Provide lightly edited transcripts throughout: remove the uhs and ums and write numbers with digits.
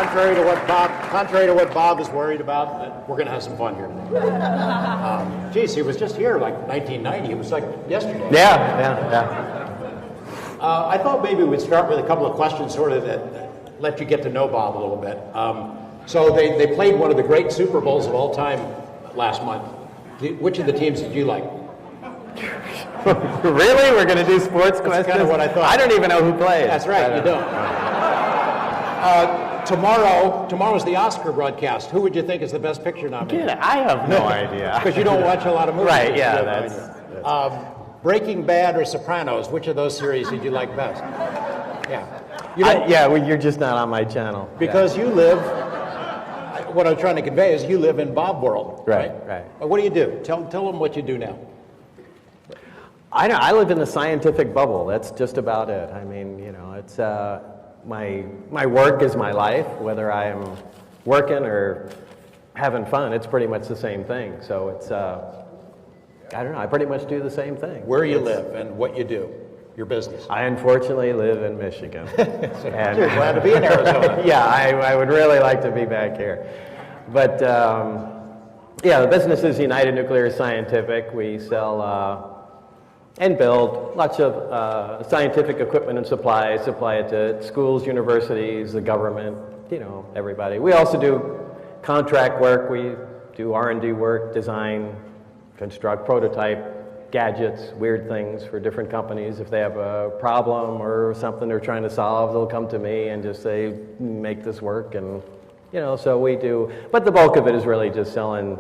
Contrary to what Bob is worried about, we're going to have some fun here today. Geez, he was just here like 1990. It was like yesterday. Yeah. I thought maybe we'd start with a couple of questions sort of that let you get to know Bob a little bit. So they played one of the great Super Bowls of all time last month. Which of the teams did you like? Really? We're going to do sports questions? That's kind of what I thought. I don't even know who plays. That's right, you don't. Tomorrow's the Oscar broadcast. Who would you think is the best picture nominee? I have no idea. Because you don't watch a lot of movies. Right, yeah. That's Breaking Bad or Sopranos, which of those series did you like best? You're just not on my channel. Because you live, what I'm trying to convey is you live in Bob world. Right. What do you do? Tell them what you do now. I live in the scientific bubble. That's just about it. I mean, it's my work is my life. Whether I'm working or having fun, it's pretty much the same thing. So it's, I don't know, I pretty much do the same thing. Where you live and what you do, your business. I unfortunately live in Michigan. And you're glad to be in Arizona. Yeah, I would really like to be back here. But the business is United Nuclear Scientific. We sell and build lots of scientific equipment and supplies, supply it to schools, universities, the government, everybody. We also do contract work. We do R&D work, design, construct, prototype, gadgets, weird things for different companies. If they have a problem or something they're trying to solve, they'll come to me and just say, make this work. And, so we do. But the bulk of it is really just selling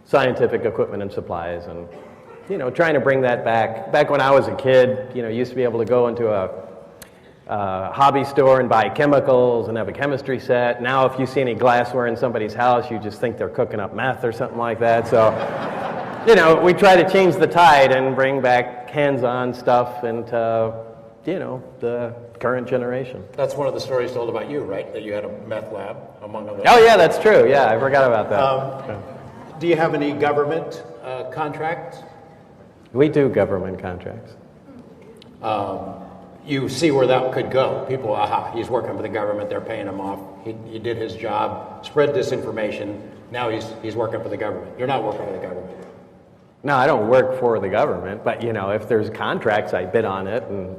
scientific equipment and supplies and trying to bring that back. Back when I was a kid, used to be able to go into a hobby store and buy chemicals and have a chemistry set. Now, if you see any glassware in somebody's house, you just think they're cooking up meth or something like that. So, we try to change the tide and bring back hands-on stuff into, the current generation. That's one of the stories told about you, right? That you had a meth lab, among others. Oh, yeah, that's true. Yeah, I forgot about that. Do you have any government contracts? We do government contracts. You see where that could go. People, he's working for the government, they're paying him off. He did his job, spread disinformation, now he's working for the government. You're not working for the government. No, I don't work for the government, but if there's contracts, I bid on it. And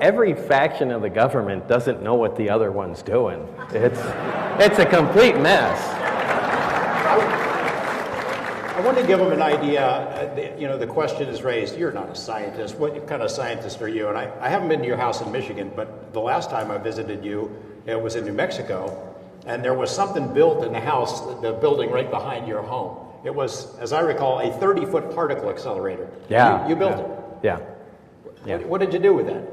every faction of the government doesn't know what the other one's doing. It's a complete mess. I want to give them an idea. The question is raised, you're not a scientist. What kind of scientist are you? And I haven't been to your house in Michigan, but the last time I visited you, it was in New Mexico, and there was something built in the house, the building right behind your home. It was, as I recall, a 30-foot particle accelerator. Yeah. You built it. Yeah. What did you do with that?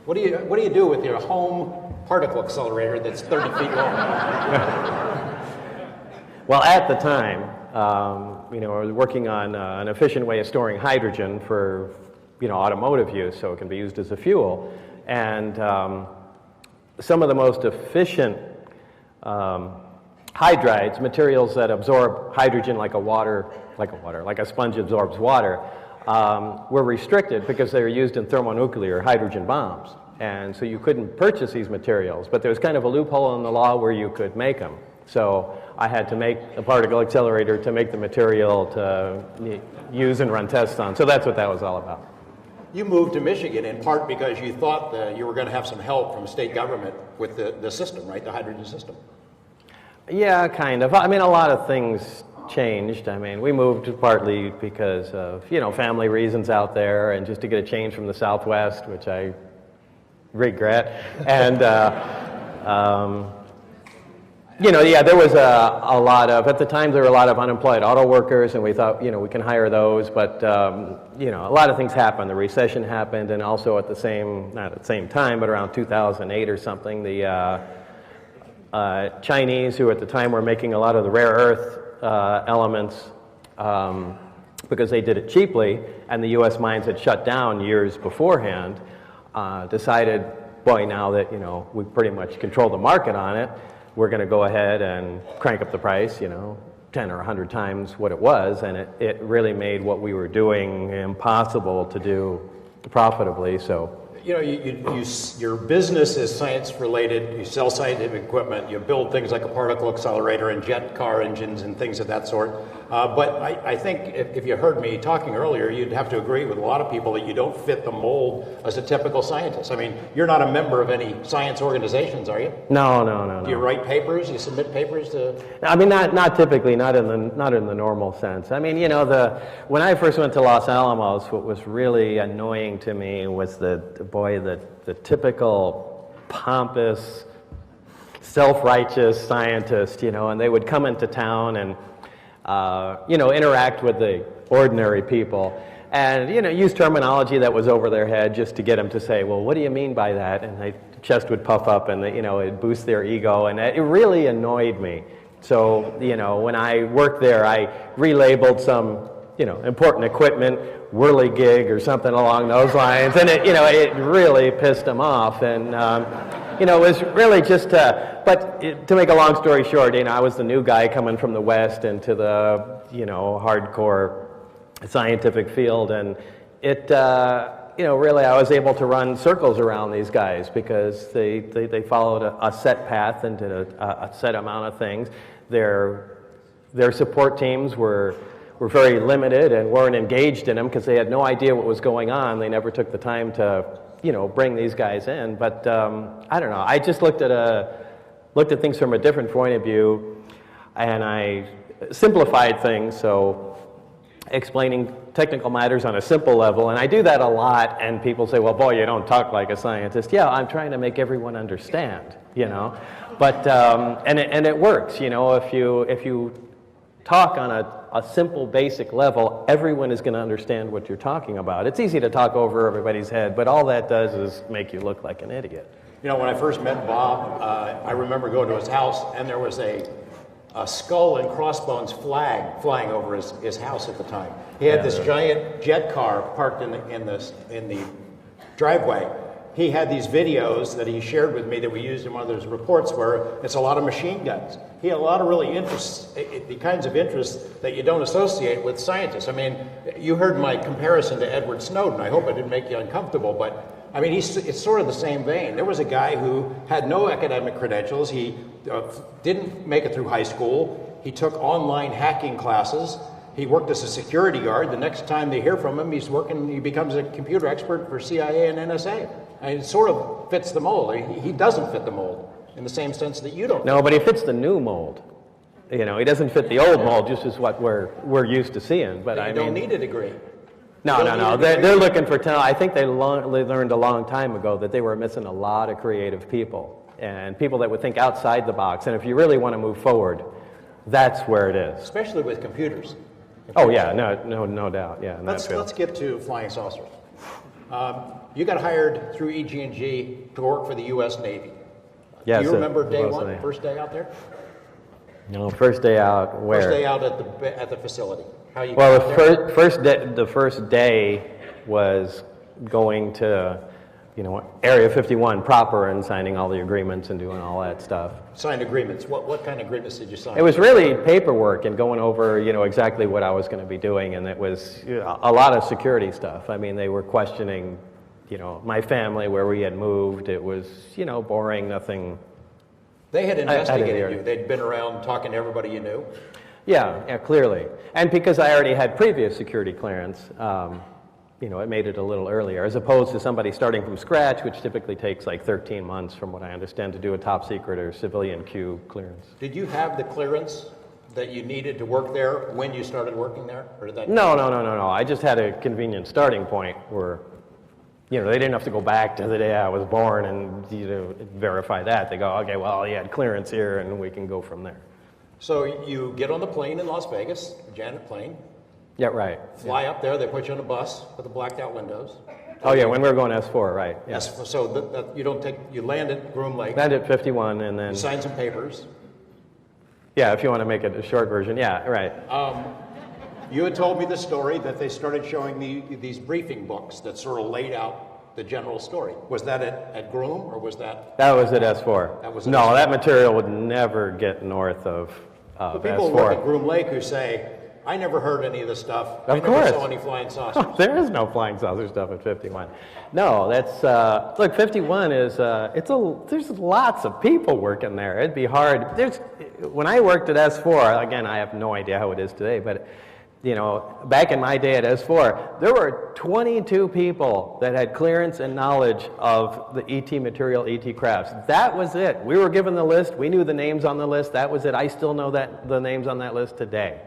What do you do with your home particle accelerator that's 30 feet long? Well, at the time, I was working on an efficient way of storing hydrogen for, automotive use, so it can be used as a fuel. And some of the most efficient hydrides, materials that absorb hydrogen like a sponge absorbs water, were restricted because they were used in thermonuclear hydrogen bombs. And so you couldn't purchase these materials, but there was kind of a loophole in the law where you could make them. So I had to make a particle accelerator to make the material to use and run tests on. So that's what that was all about. You moved to Michigan in part because you thought that you were going to have some help from state government with the system, right? The hydrogen system. Yeah, kind of. I mean, a lot of things changed. I mean, we moved partly because of, family reasons out there and just to get a change from the Southwest, which I regret. And, there was a lot of, at the time there were a lot of unemployed auto workers, and we thought, we can hire those, but, a lot of things happened. The recession happened, and also not at the same time, but around 2008 or something, the Chinese, who at the time were making a lot of the rare earth elements because they did it cheaply, and the U.S. mines had shut down years beforehand, decided, boy, now that, we pretty much control the market on it, we're going to go ahead and crank up the price, 10 or 100 times what it was, and it really made what we were doing impossible to do profitably. So your business is science related. You sell scientific equipment. You build things like a particle accelerator and jet car engines and things of that sort. But I think if you heard me talking earlier, you'd have to agree with a lot of people that you don't fit the mold as a typical scientist. I mean, you're not a member of any science organizations, are you? No. Do you write papers? You submit papers to? I mean, not typically, not in the normal sense. I mean, when I first went to Los Alamos, what was really annoying to me was the typical pompous, self-righteous scientist, and they would come into town and interact with the ordinary people, and use terminology that was over their head just to get them to say, well, what do you mean by that? And their chest would puff up, and it'd boost their ego, and it really annoyed me. So when I worked there, I relabeled some important equipment, whirligig or something along those lines, and it really pissed them off, and it was really just to make a long story short, I was the new guy coming from the West into the hardcore scientific field, and it really I was able to run circles around these guys because they followed a set path and did a set amount of things. Their support teams were very limited and weren't engaged in them because they had no idea what was going on. They never took the time to bring these guys in. But I don't know. I just looked at things from a different point of view, and I simplified things. So explaining technical matters on a simple level, and I do that a lot. And people say, "Well, boy, you don't talk like a scientist." Yeah, I'm trying to make everyone understand. But and it works. If you talk on a simple, basic level, everyone is going to understand what you're talking about. It's easy to talk over everybody's head, but all that does is make you look like an idiot. When I first met Bob, I remember going to his house, and there was a skull and crossbones flag flying over his house at the time. He had this giant jet car parked in the driveway. He had these videos that he shared with me that we used in one of those reports where it's a lot of machine guns. He had a lot of really interests, the kinds of interests that you don't associate with scientists. I mean, you heard my comparison to Edward Snowden. I hope I didn't make you uncomfortable, but I mean, it's sort of the same vein. There was a guy who had no academic credentials. He didn't make it through high school. He took online hacking classes. He worked as a security guard. The next time they hear from him, he becomes a computer expert for CIA and NSA. I mean, it sort of fits the mold. He doesn't fit the mold in the same sense that you don't. No, but he fits the new mold. He doesn't fit the old mold, just as what we're used to seeing. But you don't need a degree. No. They're looking for talent. I think they learned a long time ago that they were missing a lot of creative people and people that would think outside the box. And if you really want to move forward, that's where it is. Especially with computers. Oh yeah, no doubt. Yeah. Let's get to flying saucers. You got hired through EG&G to work for the U.S. Navy. Yes. Do you remember day one, first day out there? No, first day out where? First day out at the facility. How you? Well, the first day was going to, Area 51 proper and signing all the agreements and doing all that stuff. Signed agreements. What kind of agreements did you sign? It was really paperwork and going over, exactly what I was going to be doing, and it was a lot of security stuff. I mean, they were questioning, my family, where we had moved. It was, boring, nothing. They had investigated you. They'd been around talking to everybody you knew. Yeah, clearly. And because I already had previous security clearance, it made it a little earlier, as opposed to somebody starting from scratch, which typically takes like 13 months, from what I understand, to do a top secret or civilian Q clearance. Did you have the clearance that you needed to work there when you started working there? Or did that? No. I just had a convenient starting point where, they didn't have to go back to the day I was born and verify that. They go, okay, well, you had clearance here, and we can go from there. So you get on the plane in Las Vegas, Janet plane. Yeah, right. Fly up there. They put you on a bus with the blacked out windows. Oh yeah, when we were going S4, right? Yeah. Yes. So you land at Groom Lake. Land at 51, and then you sign some papers. Yeah, if you want to make it a short version. Yeah, right. You had told me the story that they started showing these briefing books that sort of laid out the general story. Was that at Groom, or was that? That was at S4. That was at S4. That material would never get north of but people S4. work at Groom Lake who say, I never heard any of this stuff. Of I course. never saw any flying saucers. There is no flying saucer stuff at 51. No, that's, look, 51 is, there's lots of people working there. It'd be hard. When I worked at S4, again, I have no idea how it is today, but, you know, back in my day at S4, there were 22 people that had clearance and knowledge of the ET material, ET crafts. That was it. We were given the list. We knew the names on the list. That was it. I still know the names on that list today.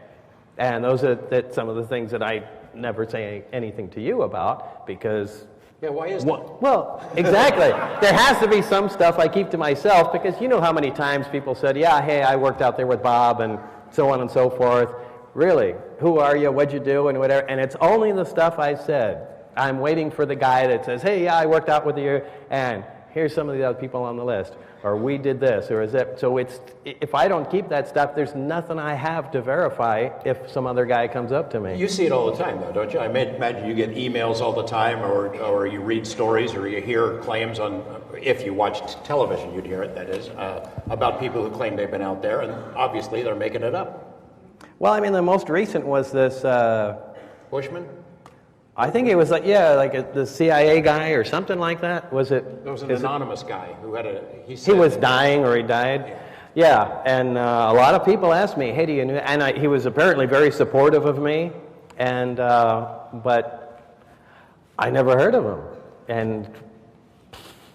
And those are some of the things that I never say anything to you about because... Yeah, why is that? Well, exactly. There has to be some stuff I keep to myself because you know how many times people said, yeah, hey, I worked out there with Bob and so on and so forth. Really? Who are you? What'd you do? And whatever. And it's only the stuff I said. I'm waiting for the guy that says, hey, yeah, I worked out with you and here's some of the other people on the list. Or we did this, or is it? So if I don't keep that stuff, there's nothing I have to verify if some other guy comes up to me. You see it all the time, though, don't you? I imagine you get emails all the time, or you read stories, or you hear claims on, if you watched television, you'd hear it, that is, about people who claim they've been out there, and obviously they're making it up. Well, I mean, the most recent was this... Bushman? I think it was the CIA guy or something like that. Was it? There was an anonymous guy who had he was dying or he died. Yeah, and a lot of people asked me, "Hey, do you know?" And he was apparently very supportive of me, and but I never heard of him. And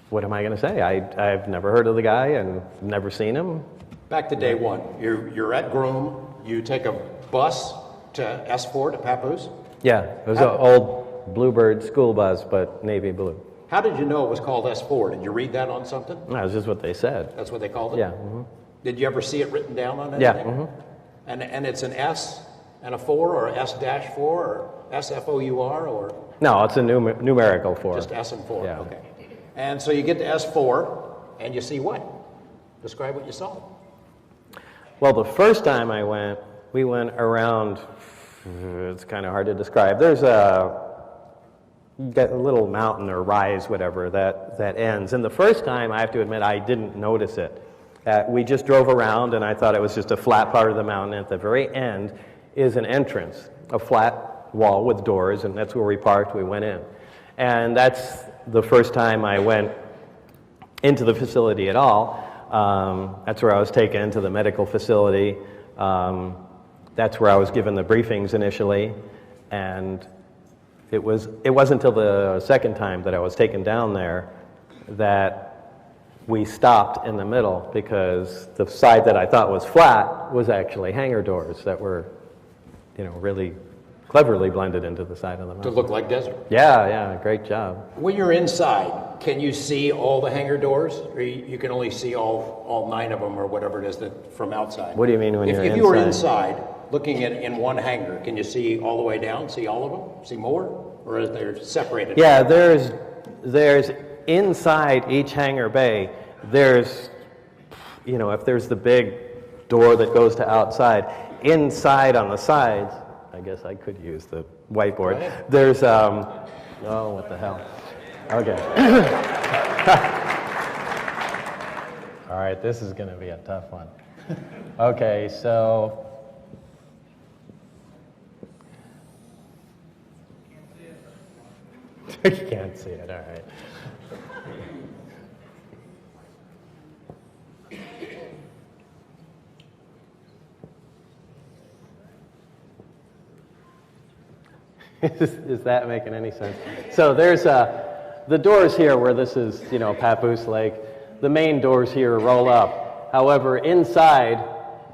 what am I going to say? I've never heard of the guy and never seen him. Back to day one. You're at Groom. You take a bus to S4 to Papoose. Yeah, it was an old Bluebird school bus, but navy blue. How did you know it was called S4? Did you read that on something? That was just what they said. That's what they called it? Yeah. Mm-hmm. Did you ever see it written down on anything? Yeah. Mm-hmm. And it's an S and a 4 or S-4 or SFOUR or? No, it's a numerical 4. Just S and 4, yeah. Okay. And so you get to S4 and you see what? Describe what you saw. Well, the first time we went around... It's kind of hard to describe. There's you got a little mountain or rise, whatever, that ends. And the first time, I have to admit, I didn't notice it. We just drove around, and I thought it was just a flat part of the mountain. At the very end is an entrance, a flat wall with doors, and that's where we parked. We went in. And that's the first time I went into the facility at all. That's where I was taken to the medical facility. That's where I was given the briefings initially, and it wasn't until the second time that I was taken down there that we stopped in the middle because the side that I thought was flat was actually hangar doors that were, really cleverly blended into the side of the mountain. To look like desert. Yeah, great job. When you're inside, can you see all the hangar doors, or you can only see all 9 of them, or whatever it is from outside? What do you mean when you're inside? If you were inside, looking in one hangar, can you see all the way down, see all of them, see more? Or is they separated? Yeah, there's inside each hangar bay, there's, if there's the big door that goes to outside, inside on the sides, I guess I could use the whiteboard, there's, what the hell? Okay. All right, this is going to be a tough one. Okay, so... You can't see it, all right. Is that making any sense? So there's the doors here where this is, Papoose Lake. The main doors here roll up. However, inside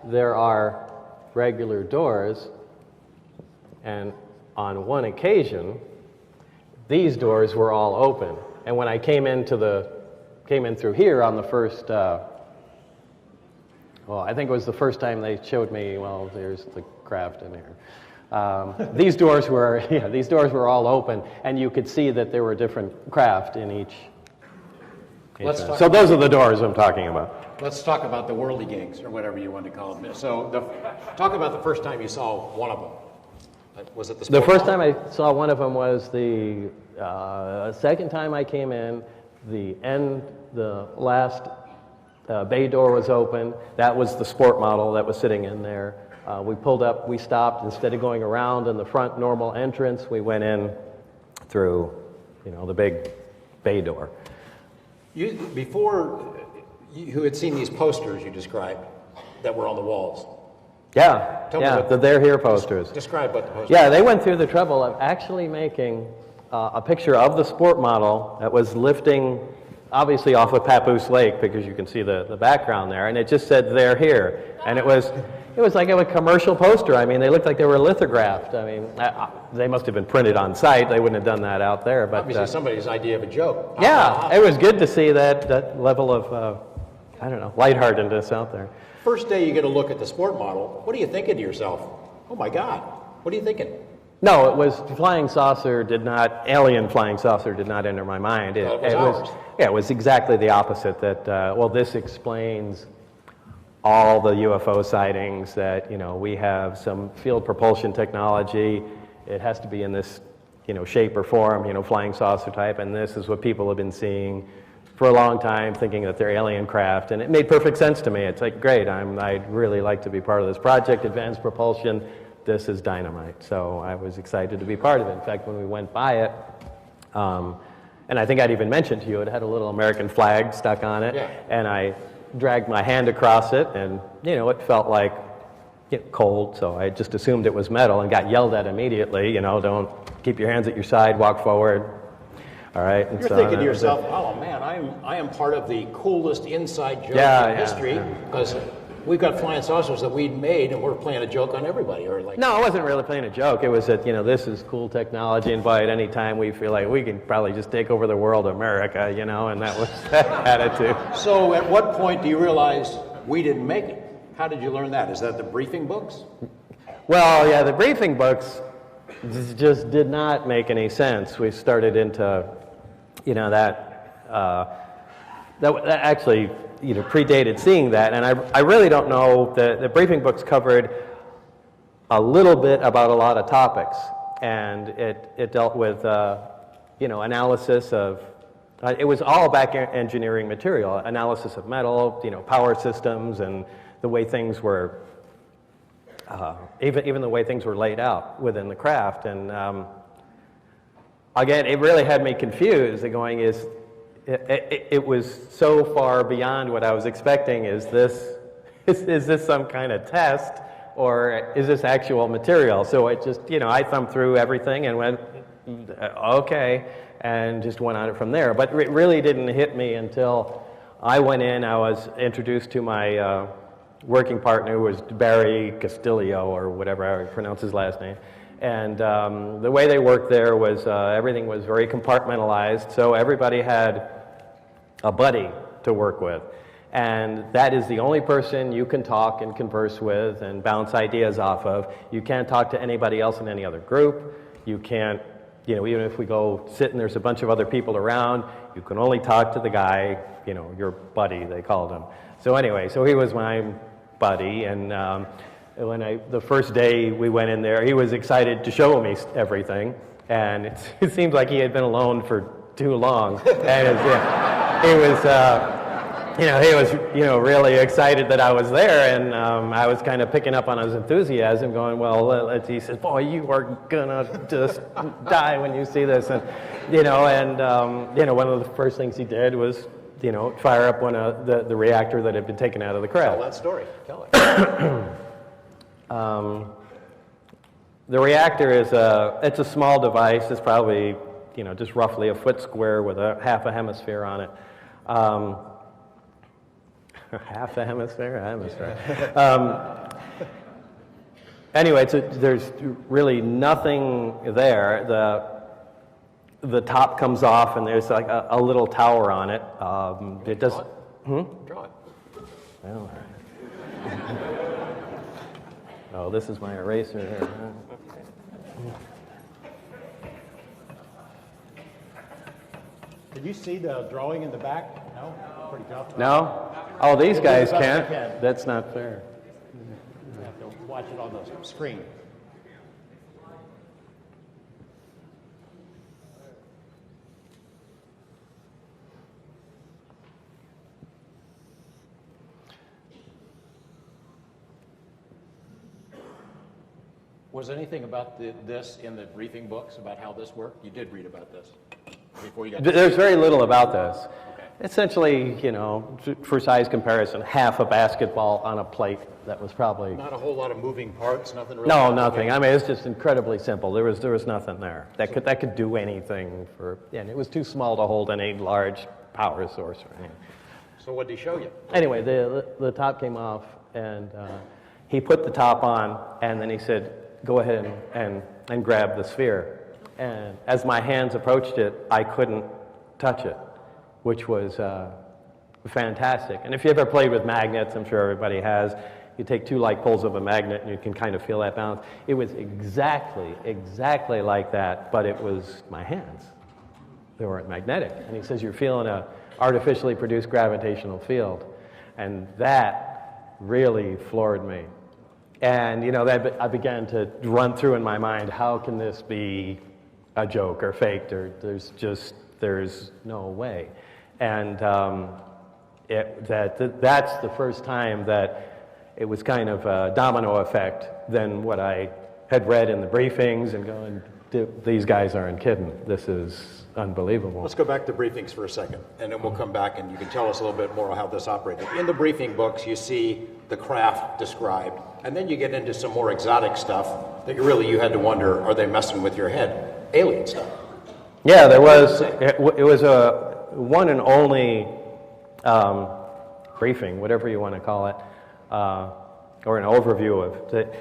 there are regular doors, and on one occasion, these doors were all open. And when I came in through here on the first, I think it was the first time they showed me, there's the craft in here. These doors were all open, and you could see that there were different craft in each. So those are the doors I'm talking about. Let's talk about the whirligigs, or whatever you want to call them. So talk about the first time you saw one of them. Was it the first time I saw one of them was the second time I came in. The last bay door was open. That was the sport model that was sitting in there. We pulled up, we stopped, instead of going around in the front normal entrance, we went in through, the big bay door. Who had seen these posters you described that were on the walls? Yeah, the They're Here posters. Describe what the posters. Yeah, they went through the trouble of actually making a picture of the sport model that was lifting, obviously off of Papoose Lake, because you can see the background there, and it just said "They're Here," and it was like a commercial poster. I mean, they looked like they were lithographed. I mean, they must have been printed on site. They wouldn't have done that out there. But obviously, somebody's idea of a joke. Yeah, it was good to see that level of lightheartedness out there. First day you get a look at the sport model, what are you thinking to yourself? Oh my God, what are you thinking? No, it was alien flying saucer did not enter my mind. It was exactly the opposite. That, this explains all the UFO sightings, that, we have some field propulsion technology. It has to be in this, shape or form, flying saucer type, and this is what people have been seeing for a long time, thinking that they're alien craft, and it made perfect sense to me. It's like, great, I'd really like to be part of this project, advanced propulsion. This is dynamite. So I was excited to be part of it. In fact, when we went by it, and I think I'd even mentioned to you, it had a little American flag stuck on it, and I dragged my hand across it, and it felt like cold, so I just assumed it was metal and got yelled at immediately. Don't keep your hands at your side, walk forward. All right. You're thinking to yourself, oh man, I am part of the coolest inside joke in history, because we've got flying saucers that we'd made, and we're playing a joke on everybody. Or like, no, I wasn't really playing a joke. It was that, this is cool technology, and by at any time we feel like we can probably just take over the world, America, and that was that attitude. So at what point do you realize we didn't make it? How did you learn that? Is that the briefing books? Well, yeah, the briefing books just did not make any sense. We started into, that actually, predated seeing that, and I really don't know. The briefing books covered a little bit about a lot of topics, and it dealt with, analysis of, it was all back engineering material, analysis of metal, power systems, and the way things were, even the way things were laid out within the craft. And again, it really had me confused. It was so far beyond what I was expecting. Is this some kind of test, or is this actual material? So it just, I thumbed through everything and went, okay, and just went on it from there. But it really didn't hit me until I went in. I was introduced to my working partner, who was Barry Castillo, or whatever I pronounce his last name. And the way they worked there was everything was very compartmentalized, so everybody had a buddy to work with. And that is the only person you can talk and converse with and bounce ideas off of. You can't talk to anybody else in any other group. You can't, even if we go sit and there's a bunch of other people around, you can only talk to the guy, your buddy, they called him. So anyway, so he was my buddy, and the first day we went in there, he was excited to show me everything, and it seemed like he had been alone for too long, and he was really excited that I was there, and I was kind of picking up on his enthusiasm, going, well, he says, boy, you are gonna just die when you see this, and one of the first things he did was, fire up one of the reactor that had been taken out of the craft. Tell that story. Tell it. The reactor is it's a small device. It's probably, just roughly a foot square with half a hemisphere on it. Half a hemisphere? Anyway, there's really nothing there. The top comes off, and there's like a little tower on it. It does. Draw it. Well, oh, this is my eraser here. Did you see the drawing in the back? No? Pretty tough. No? Oh, these guys Can. can't? That's not fair. You have to watch it on the screen. Was anything about this in the briefing books about how this worked? You did read about this before you got. There's very little about this. Okay. Essentially, you know, for size comparison, half a basketball on a plate. That was probably Not a whole lot of moving parts. Nothing really. no, nothing. I mean, it's just incredibly simple. There was nothing there that could do anything for. And it was too small to hold any large power source or anything. So what did he show you? Anyway, the top came off, and he put the top on, and then he said, "Go ahead and grab the sphere." And as my hands approached it, I couldn't touch it, which was fantastic. And if you ever played with magnets, I'm sure everybody has, you take two like poles of a magnet and you can kind of feel that balance. It was exactly like that, but it was my hands. They weren't magnetic. And he says, you're feeling a artificially produced gravitational field. And that really floored me. And, you know, I began to run through in my mind, how can this be a joke or faked, or there's no way. And that's the first time that it was kind of a domino effect than what I had read in the briefings and going, these guys aren't kidding. This is unbelievable. Let's go back to briefings for a second, and then we'll come back and you can tell us a little bit more how this operated. In the briefing books, you see the craft described, and then you get into some more exotic stuff that you had to wonder, are they messing with your head? Alien stuff. Yeah, there was. It was a one and only briefing, whatever you want to call it, or an overview of it.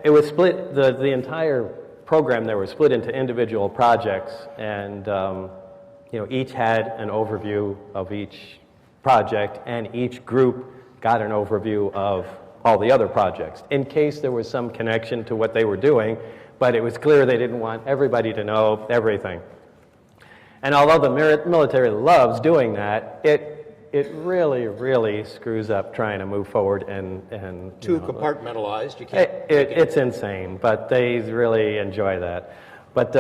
It was split. The entire program there was split into individual projects, and you know, each had an overview of each project, and each group got an overview of all the other projects in case there was some connection to what they were doing. But it was clear they didn't want everybody to know everything. And although the military loves doing that, it really screws up trying to move forward and Too compartmentalized. You can't. It's insane, but they really enjoy that. But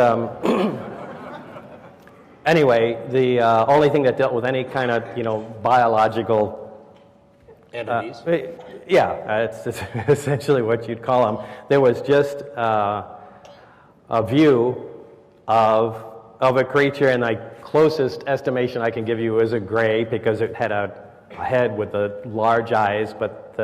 anyway, the only thing that dealt with any kind of biological entities. It's essentially what you'd call them. There was just a view of a creature, and the closest estimation I can give you is a gray, because it had a head with the large eyes, but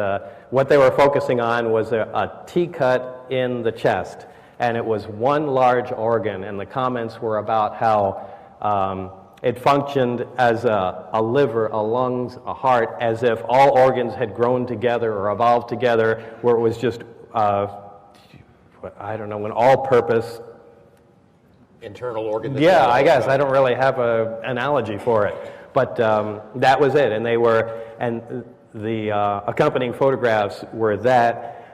what they were focusing on was a T-cut in the chest, and it was one large organ, and the comments were about how it functioned as a liver, a lungs, a heart, as if all organs had grown together or evolved together, where it was just I don't know, an all-purpose internal organ. Yeah, I guess I don't really have an analogy for it, but that was it. And the accompanying photographs were that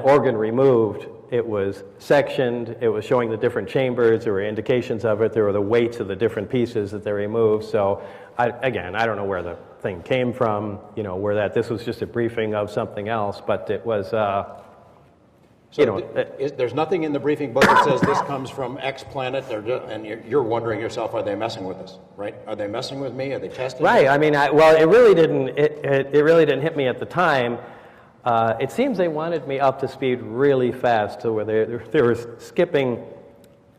organ removed. It was sectioned. It was showing the different chambers. There were indications of it. There were the weights of the different pieces that they removed. So I don't know where the thing came from. Where this was just a briefing of something else, but it was. There's nothing in the briefing book that says this comes from X planet, and you're wondering yourself, are they messing with us, right? Are they messing with me? Are they testing Right. me? I mean, it really didn't. It really didn't hit me at the time. It seems they wanted me up to speed really fast, to where they were skipping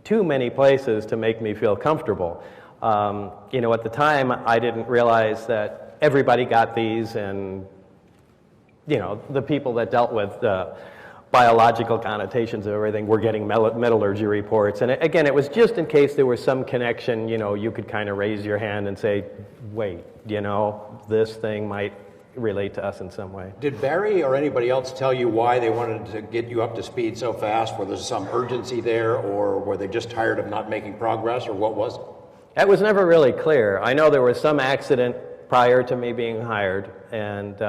too many places to make me feel comfortable. At the time, I didn't realize that everybody got these, and the people that dealt with biological connotations of everything were getting metallurgy reports. And again, it was just in case there was some connection, you could kind of raise your hand and say, wait, this thing might relate to us in some way. Did Barry or anybody else tell you why they wanted to get you up to speed so fast? Were there some urgency there, or were they just tired of not making progress, or what was it? That was never really clear. I know there was some accident prior to me being hired, and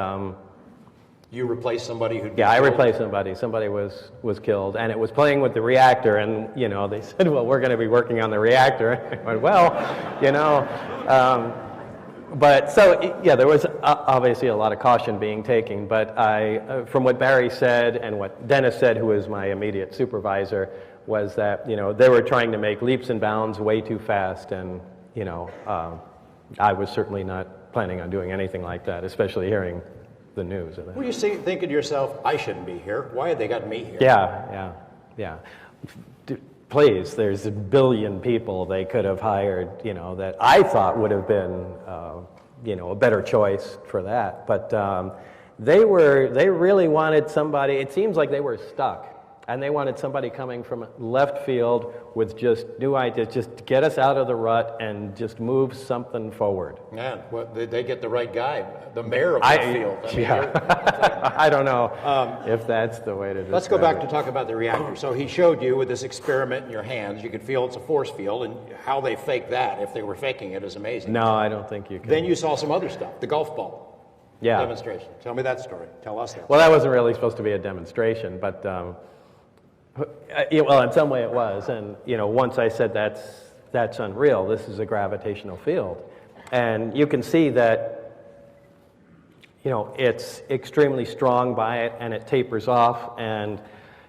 you replaced somebody who? Yeah, I replaced somebody. Somebody was killed, and it was playing with the reactor. And they said, "Well, we're going to be working on the reactor." I went, "Well, but so yeah, there was obviously a lot of caution being taken. But from what Barry said and what Dennis said, who was my immediate supervisor, was that they were trying to make leaps and bounds way too fast, and I was certainly not planning on doing anything like that, especially hearing the news of that. Were you thinking to yourself, I shouldn't be here? Why have they got me here? Yeah. Please, there's a billion people they could have hired, that I thought would have been, a better choice for that. But they really wanted somebody. It seems like they were stuck. And they wanted somebody coming from left field with just new ideas, just to get us out of the rut and just move something forward. Man, well, they get the right guy, the mayor of left field. I don't know if that's the way to do it. Let's go back to talk about the reactor. So he showed you with this experiment in your hands, you could feel it's a force field, and how they fake that, if they were faking it, is amazing. No, I don't think you can. Then you saw some other stuff, the golf ball demonstration. Tell me that story. Tell us that. Well, that wasn't really supposed to be a demonstration, but... well, in some way it was, and once I said that's unreal. This is a gravitational field, and you can see that it's extremely strong by it, and it tapers off, and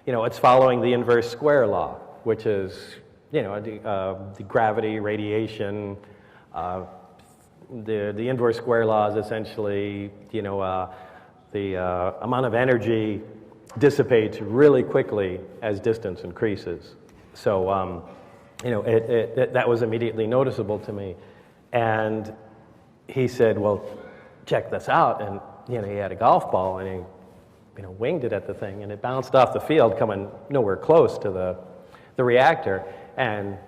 it's following the inverse square law, which is the gravity, radiation. The inverse square law is essentially the amount of energy dissipates really quickly as distance increases. So, that was immediately noticeable to me. And he said, well, check this out. And, he had a golf ball and he, winged it at the thing, and it bounced off the field coming nowhere close to the reactor. And,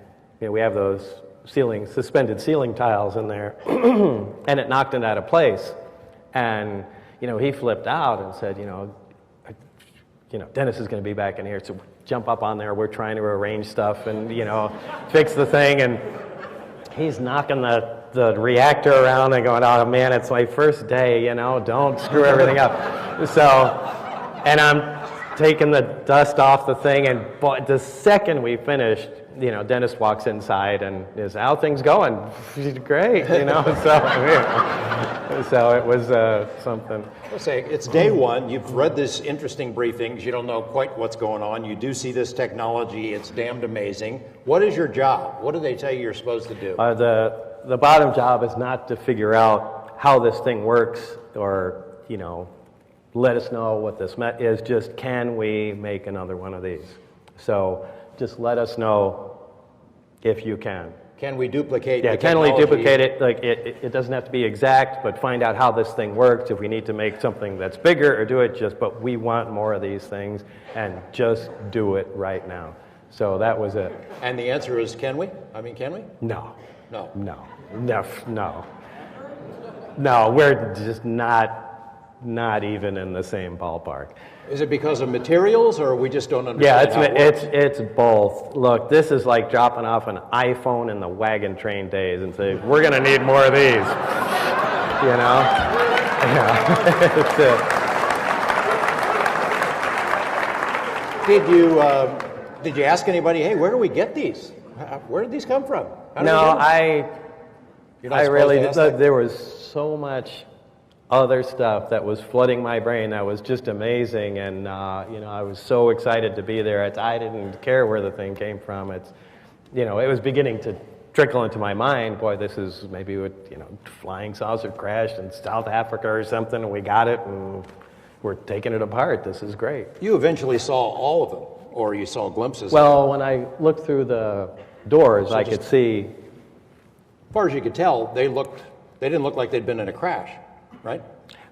we have those suspended ceiling tiles in there, and it knocked it out of place. And, he flipped out and said, Dennis is going to be back in here, so jump up on there. We're trying to arrange stuff and, fix the thing. And he's knocking the reactor around and going, oh, man, it's my first day, don't screw everything up. So, and I'm taking the dust off the thing, and the second we finished, Dennis walks inside and is, how things going? Great, so it was something. Let's say it's day one. You've read this interesting briefings. You don't know quite what's going on. You do see this technology. It's damned amazing. What is your job? What do they tell you you're supposed to do? The bottom job is not to figure out how this thing works or, let us know what this is. Just, can we make another one of these? So just let us know if you can. Can we duplicate the can technology? we duplicate it? Like it doesn't have to be exact, but find out how this thing works. If we need to make something that's bigger or do it but we want more of these things, and just do it right now. So that was it. And the answer is, can we? Can we? No. No. No. No. No, we're just not even in the same ballpark. Is it because of materials, or we just don't understand how it works? It's both. Look, this is like dropping off an iPhone in the wagon train days and saying, we're going to need more of these. Did you ask anybody, hey, where do we get these? Where did these come from? No, You're not I really supposed to ask that? there was so much other stuff that was flooding my brain that was just amazing, and I was so excited to be there. I didn't care where the thing came from. It was beginning to trickle into my mind. Boy, this is maybe what flying saucer crashed in South Africa or something, and we got it, and we're taking it apart. This is great. You eventually saw all of them, or you saw glimpses. Well, when I looked through the doors, I could see. As far as you could tell, they didn't look like they'd been in a crash. Right?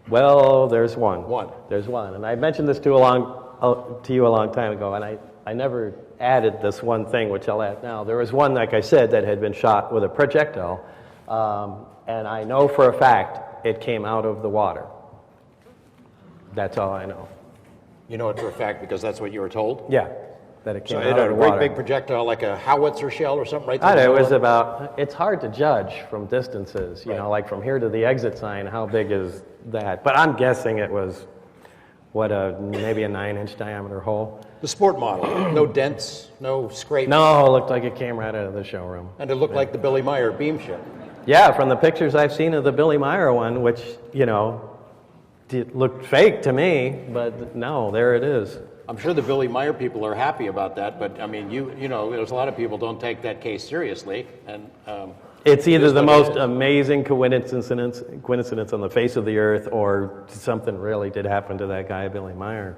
Well, there's one. There's one. And I mentioned this to you a long time ago, and I never added this one thing, which I'll add now. There was one, like I said, that had been shot with a projectile, and I know for a fact it came out of the water. That's all I know. You know it for a fact because that's what you were told? Yeah, that it came So out it of had the a great water. big projectile, like a howitzer shell or something right there? I don't know, it was about, it's hard to judge from distances, Right. like from here to the exit sign, how big is that? But I'm guessing it was, maybe a 9-inch diameter hole. The sport model, no dents, no scrapes. No, it looked like it came right out of the showroom. And it looked like the Billy Meyer beam ship. Yeah, from the pictures I've seen of the Billy Meyer one, which, it looked fake to me, but no, there it is. I'm sure the Billy Meyer people are happy about that, but there's a lot of people don't take that case seriously, and It's either is the what it most is. amazing coincidence on the face of the earth, or something really did happen to that guy, Billy Meyer.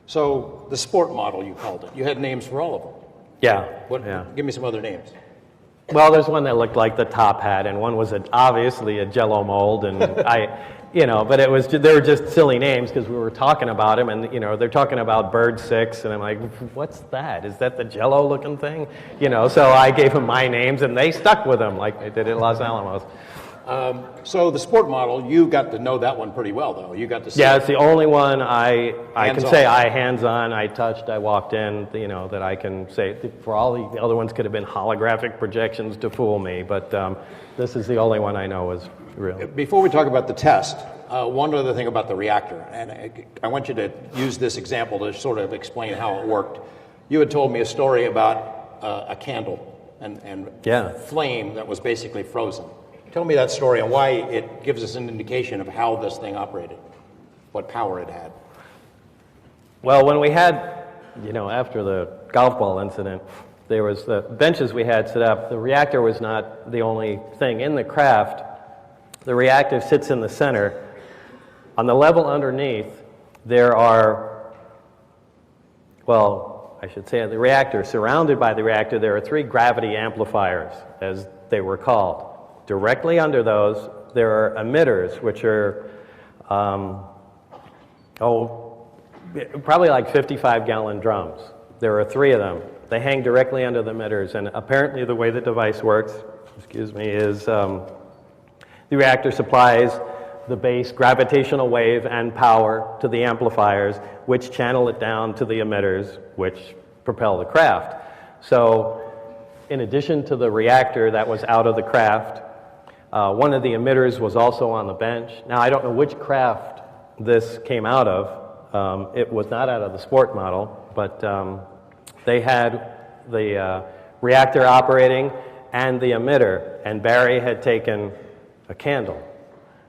So the sport model, you called it. You had names for all of them. Yeah. What? Yeah. Give me some other names. Well, there's one that looked like the top hat, and one was obviously a Jello mold, and but they were just silly names because we were talking about him, and they're talking about Bird 6, and I'm like, what's that? Is that the Jello looking thing? So I gave them my names, and they stuck with them like they did at Los Alamos. So the sport model, you got to know that one pretty well, though. You got to see. Yeah, it's the only one I can Hands-on. say hands-on, I touched, I walked in, that I can say. For all the other ones could have been holographic projections to fool me, but this is the only one I know is real. Before we talk about the test, one other thing about the reactor, and I want you to use this example to sort of explain how it worked. You had told me a story about a candle and Yeah. flame that was basically frozen. Tell me that story and why it gives us an indication of how this thing operated, what power it had. Well, when we had, after the golf ball incident, there was the benches we had set up. The reactor was not the only thing in the craft. The reactor sits in the center. On the level underneath, there are, I should say the reactor, surrounded by the reactor, there are 3 gravity amplifiers, as they were called. Directly under those, there are emitters, which are, probably like 55-gallon drums. There are 3 of them. They hang directly under the emitters, and apparently the way the device works, is the reactor supplies the base gravitational wave and power to the amplifiers, which channel it down to the emitters, which propel the craft. So, in addition to the reactor that was out of the craft, one of the emitters was also on the bench. Now, I don't know which craft this came out of. It was not out of the sport model, but they had the reactor operating and the emitter, and Barry had taken a candle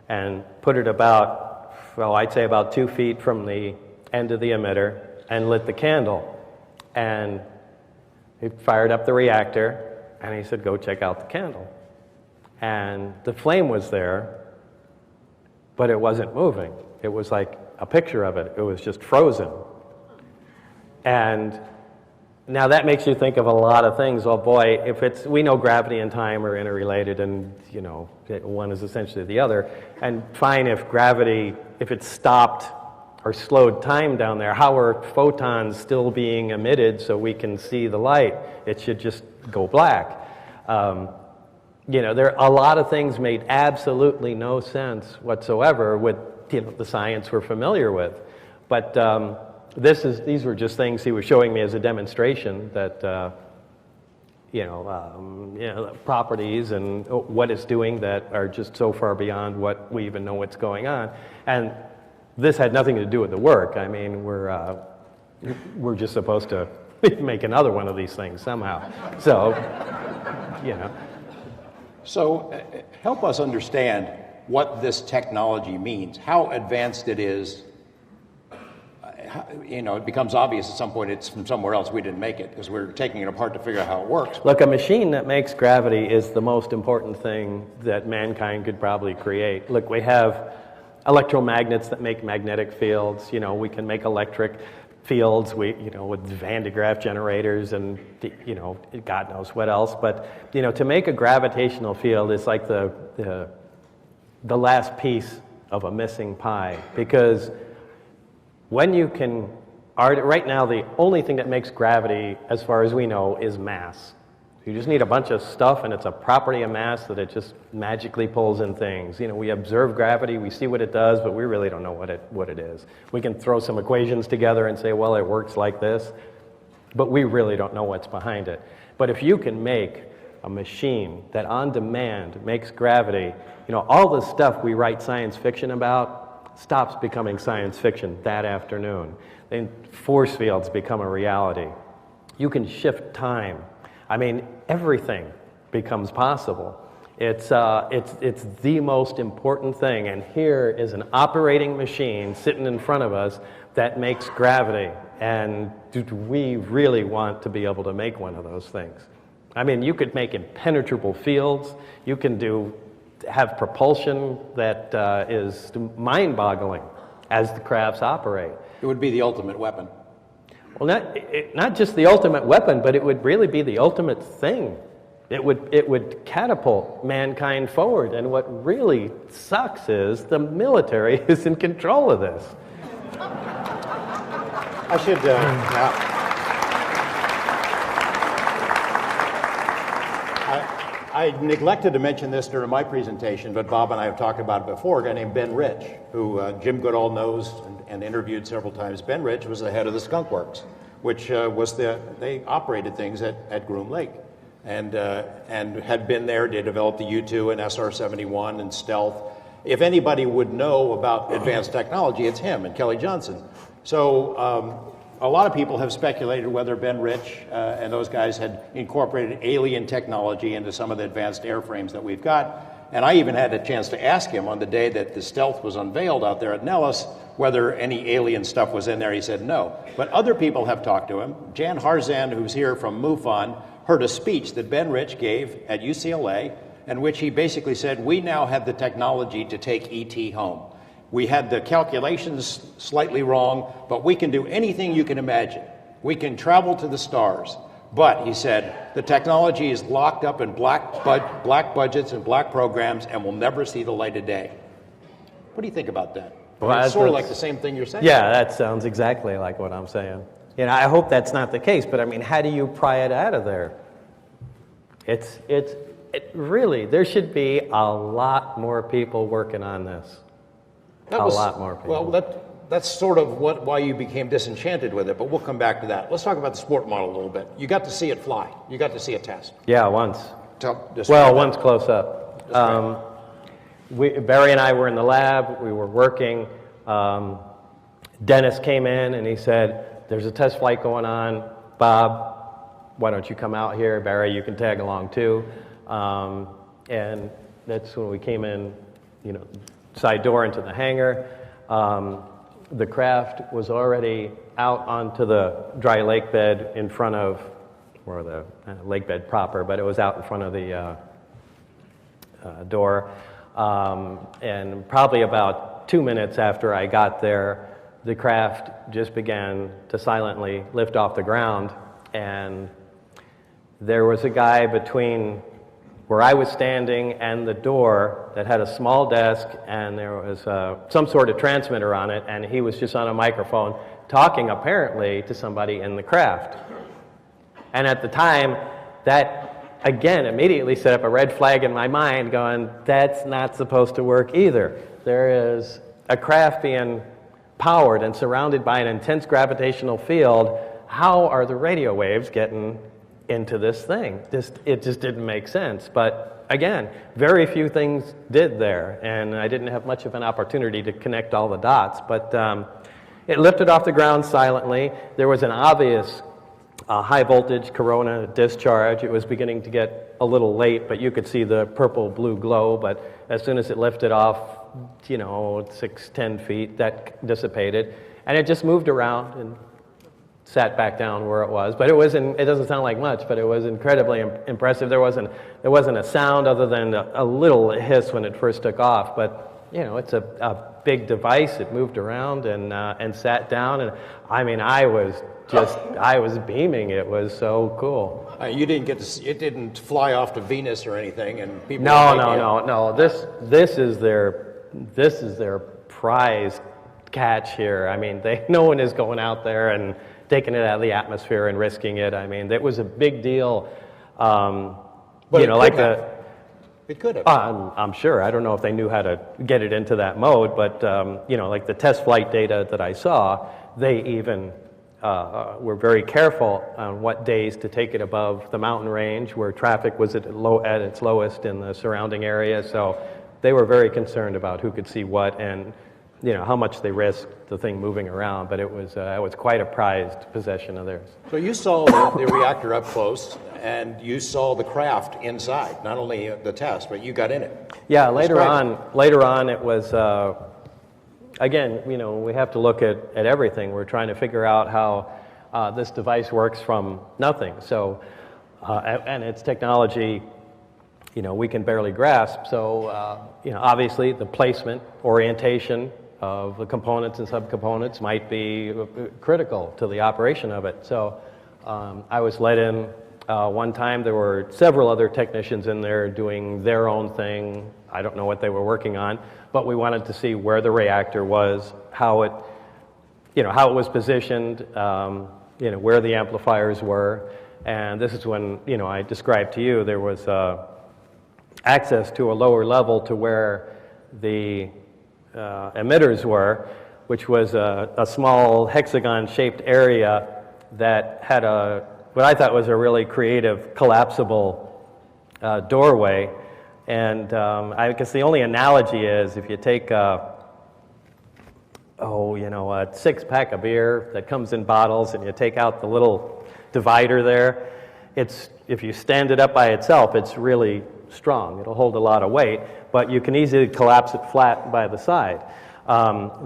and put it about, I'd say about 2 feet from the end of the emitter and lit the candle. And he fired up the reactor, and he said, go check out the candle. And the flame was there, but it wasn't moving. It was like a picture of it. It was just frozen. And now that makes you think of a lot of things. Well, boy, we know gravity and time are interrelated, and one is essentially the other. And fine, if it stopped or slowed time down there, how are photons still being emitted so we can see the light? It should just go black. There a lot of things made absolutely no sense whatsoever with the science we're familiar with, but these were just things he was showing me as a demonstration that properties and what it's doing that are just so far beyond what we even know what's going on, and this had nothing to do with the work. I mean, we're just supposed to make another one of these things somehow, so So help us understand what this technology means, how advanced it is. It becomes obvious at some point it's from somewhere else. We didn't make it because we're taking it apart to figure out how it works. Look, a machine that makes gravity is the most important thing that mankind could probably create. Look, we have electromagnets that make magnetic fields. We can make electric fields, with Van de Graaff generators and, God knows what else. But, to make a gravitational field is like the last piece of a missing pie. Because when you can, right now the only thing that makes gravity, as far as we know, is mass. You just need a bunch of stuff, and it's a property of mass that it just magically pulls in things. We observe gravity, we see what it does, but we really don't know what it is. We can throw some equations together and say, well, it works like this, but we really don't know what's behind it. But if you can make a machine that on demand makes gravity, all the stuff we write science fiction about stops becoming science fiction that afternoon. Then force fields become a reality. You can shift time. I mean, everything becomes possible. It's the most important thing, and here is an operating machine sitting in front of us that makes gravity, and do we really want to be able to make one of those things? I mean, you could make impenetrable fields. You can have propulsion that is mind-boggling as the crafts operate. It would be the ultimate weapon. Well, not just the ultimate weapon, but it would really be the ultimate thing. It would catapult mankind forward. And what really sucks is the military is in control of this. I should, I neglected to mention this during my presentation, but Bob and I have talked about it before. A guy named Ben Rich, who Jim Goodall knows and interviewed several times. Ben Rich was the head of the Skunk Works, which they operated things at Groom Lake, and had been there. They developed the U-2 and SR-71 and Stealth. If anybody would know about advanced technology, it's him and Kelly Johnson. So a lot of people have speculated whether Ben Rich and those guys had incorporated alien technology into some of the advanced airframes that we've got. And I even had a chance to ask him on the day that the Stealth was unveiled out there at Nellis whether any alien stuff was in there. He said no. But other people have talked to him. Jan Harzan, who's here from MUFON, heard a speech that Ben Rich gave at UCLA in which he basically said, we now have the technology to take ET home. We had the calculations slightly wrong, but we can do anything you can imagine. We can travel to the stars. But, he said, the technology is locked up in black budgets and black programs and will never see the light of day. What do you think about that? Well, it's sort of like the same thing you're saying. Yeah, that sounds exactly like what I'm saying. You know, I hope that's not the case, but I mean, how do you pry it out of there? It really, there should be a lot more people working on this. A lot more people. Well, that's sort of why you became disenchanted with it, but we'll come back to that. Let's talk about the sport model a little bit. You got to see it fly. You got to see it test. Yeah, once. Once close up. Barry and I were in the lab. We were working. Dennis came in and he said, there's a test flight going on. Bob, why don't you come out here? Barry, you can tag along too. And that's when we came in, you know, side door into the hangar. The craft was already out onto the dry lake bed in front of, or the lake bed proper, but it was out in front of the door. And probably about 2 minutes after I got there, the craft just began to silently lift off the ground. And there was a guy between where I was standing and the door that had a small desk, and there was some sort of transmitter on it, and he was just on a microphone talking apparently to somebody in the craft. And at the time, that again immediately set up a red flag in my mind going, that's not supposed to work either. There is a craft being powered and surrounded by an intense gravitational field. How are the radio waves getting into this thing? It just didn't make sense. But again, very few things did there, and I didn't have much of an opportunity to connect all the dots. But it lifted off the ground silently. There was an obvious high voltage corona discharge. It was beginning to get a little late, but you could see the purple-blue glow. But as soon as it lifted off, 6-10 feet, that dissipated, and it just moved around and sat back down where it was. But it doesn't sound like much, but it was incredibly impressive. There wasn't a sound other than a little hiss when it first took off. But it's a big device. It moved around and sat down, and I mean, I was beaming. It was so cool. You didn't get to. It didn't fly off to Venus or anything, and people. No. This is their prize catch here. I mean, no one is going out there and taking it out of the atmosphere and risking it. I mean, it was a big deal. It could have. I'm sure. I don't know if they knew how to get it into that mode, but like the test flight data that I saw, they even were very careful on what days to take it above the mountain range where traffic was at its lowest in the surrounding area. So they were very concerned about who could see what and how much they risked the thing moving around. But it was quite a prized possession of theirs. So you saw the reactor up close, and you saw the craft inside, not only the test, but you got in it. Yeah, later on it was, again, we have to look at everything. We're trying to figure out how this device works from nothing. So and it's technology, we can barely grasp. So, obviously the placement, orientation of the components and subcomponents might be critical to the operation of it. So, I was let in one time. There were several other technicians in there doing their own thing. I don't know what they were working on, but we wanted to see where the reactor was, how it was positioned, where the amplifiers were. And this is when, I described to you there was access to a lower level to where the emitters were, which was a small hexagon-shaped area that had what I thought was a really creative, collapsible doorway. And I guess the only analogy is if you take a 6-pack of beer that comes in bottles and you take out the little divider there, if you stand it up by itself, it's really strong. It'll hold a lot of weight, but you can easily collapse it flat by the side.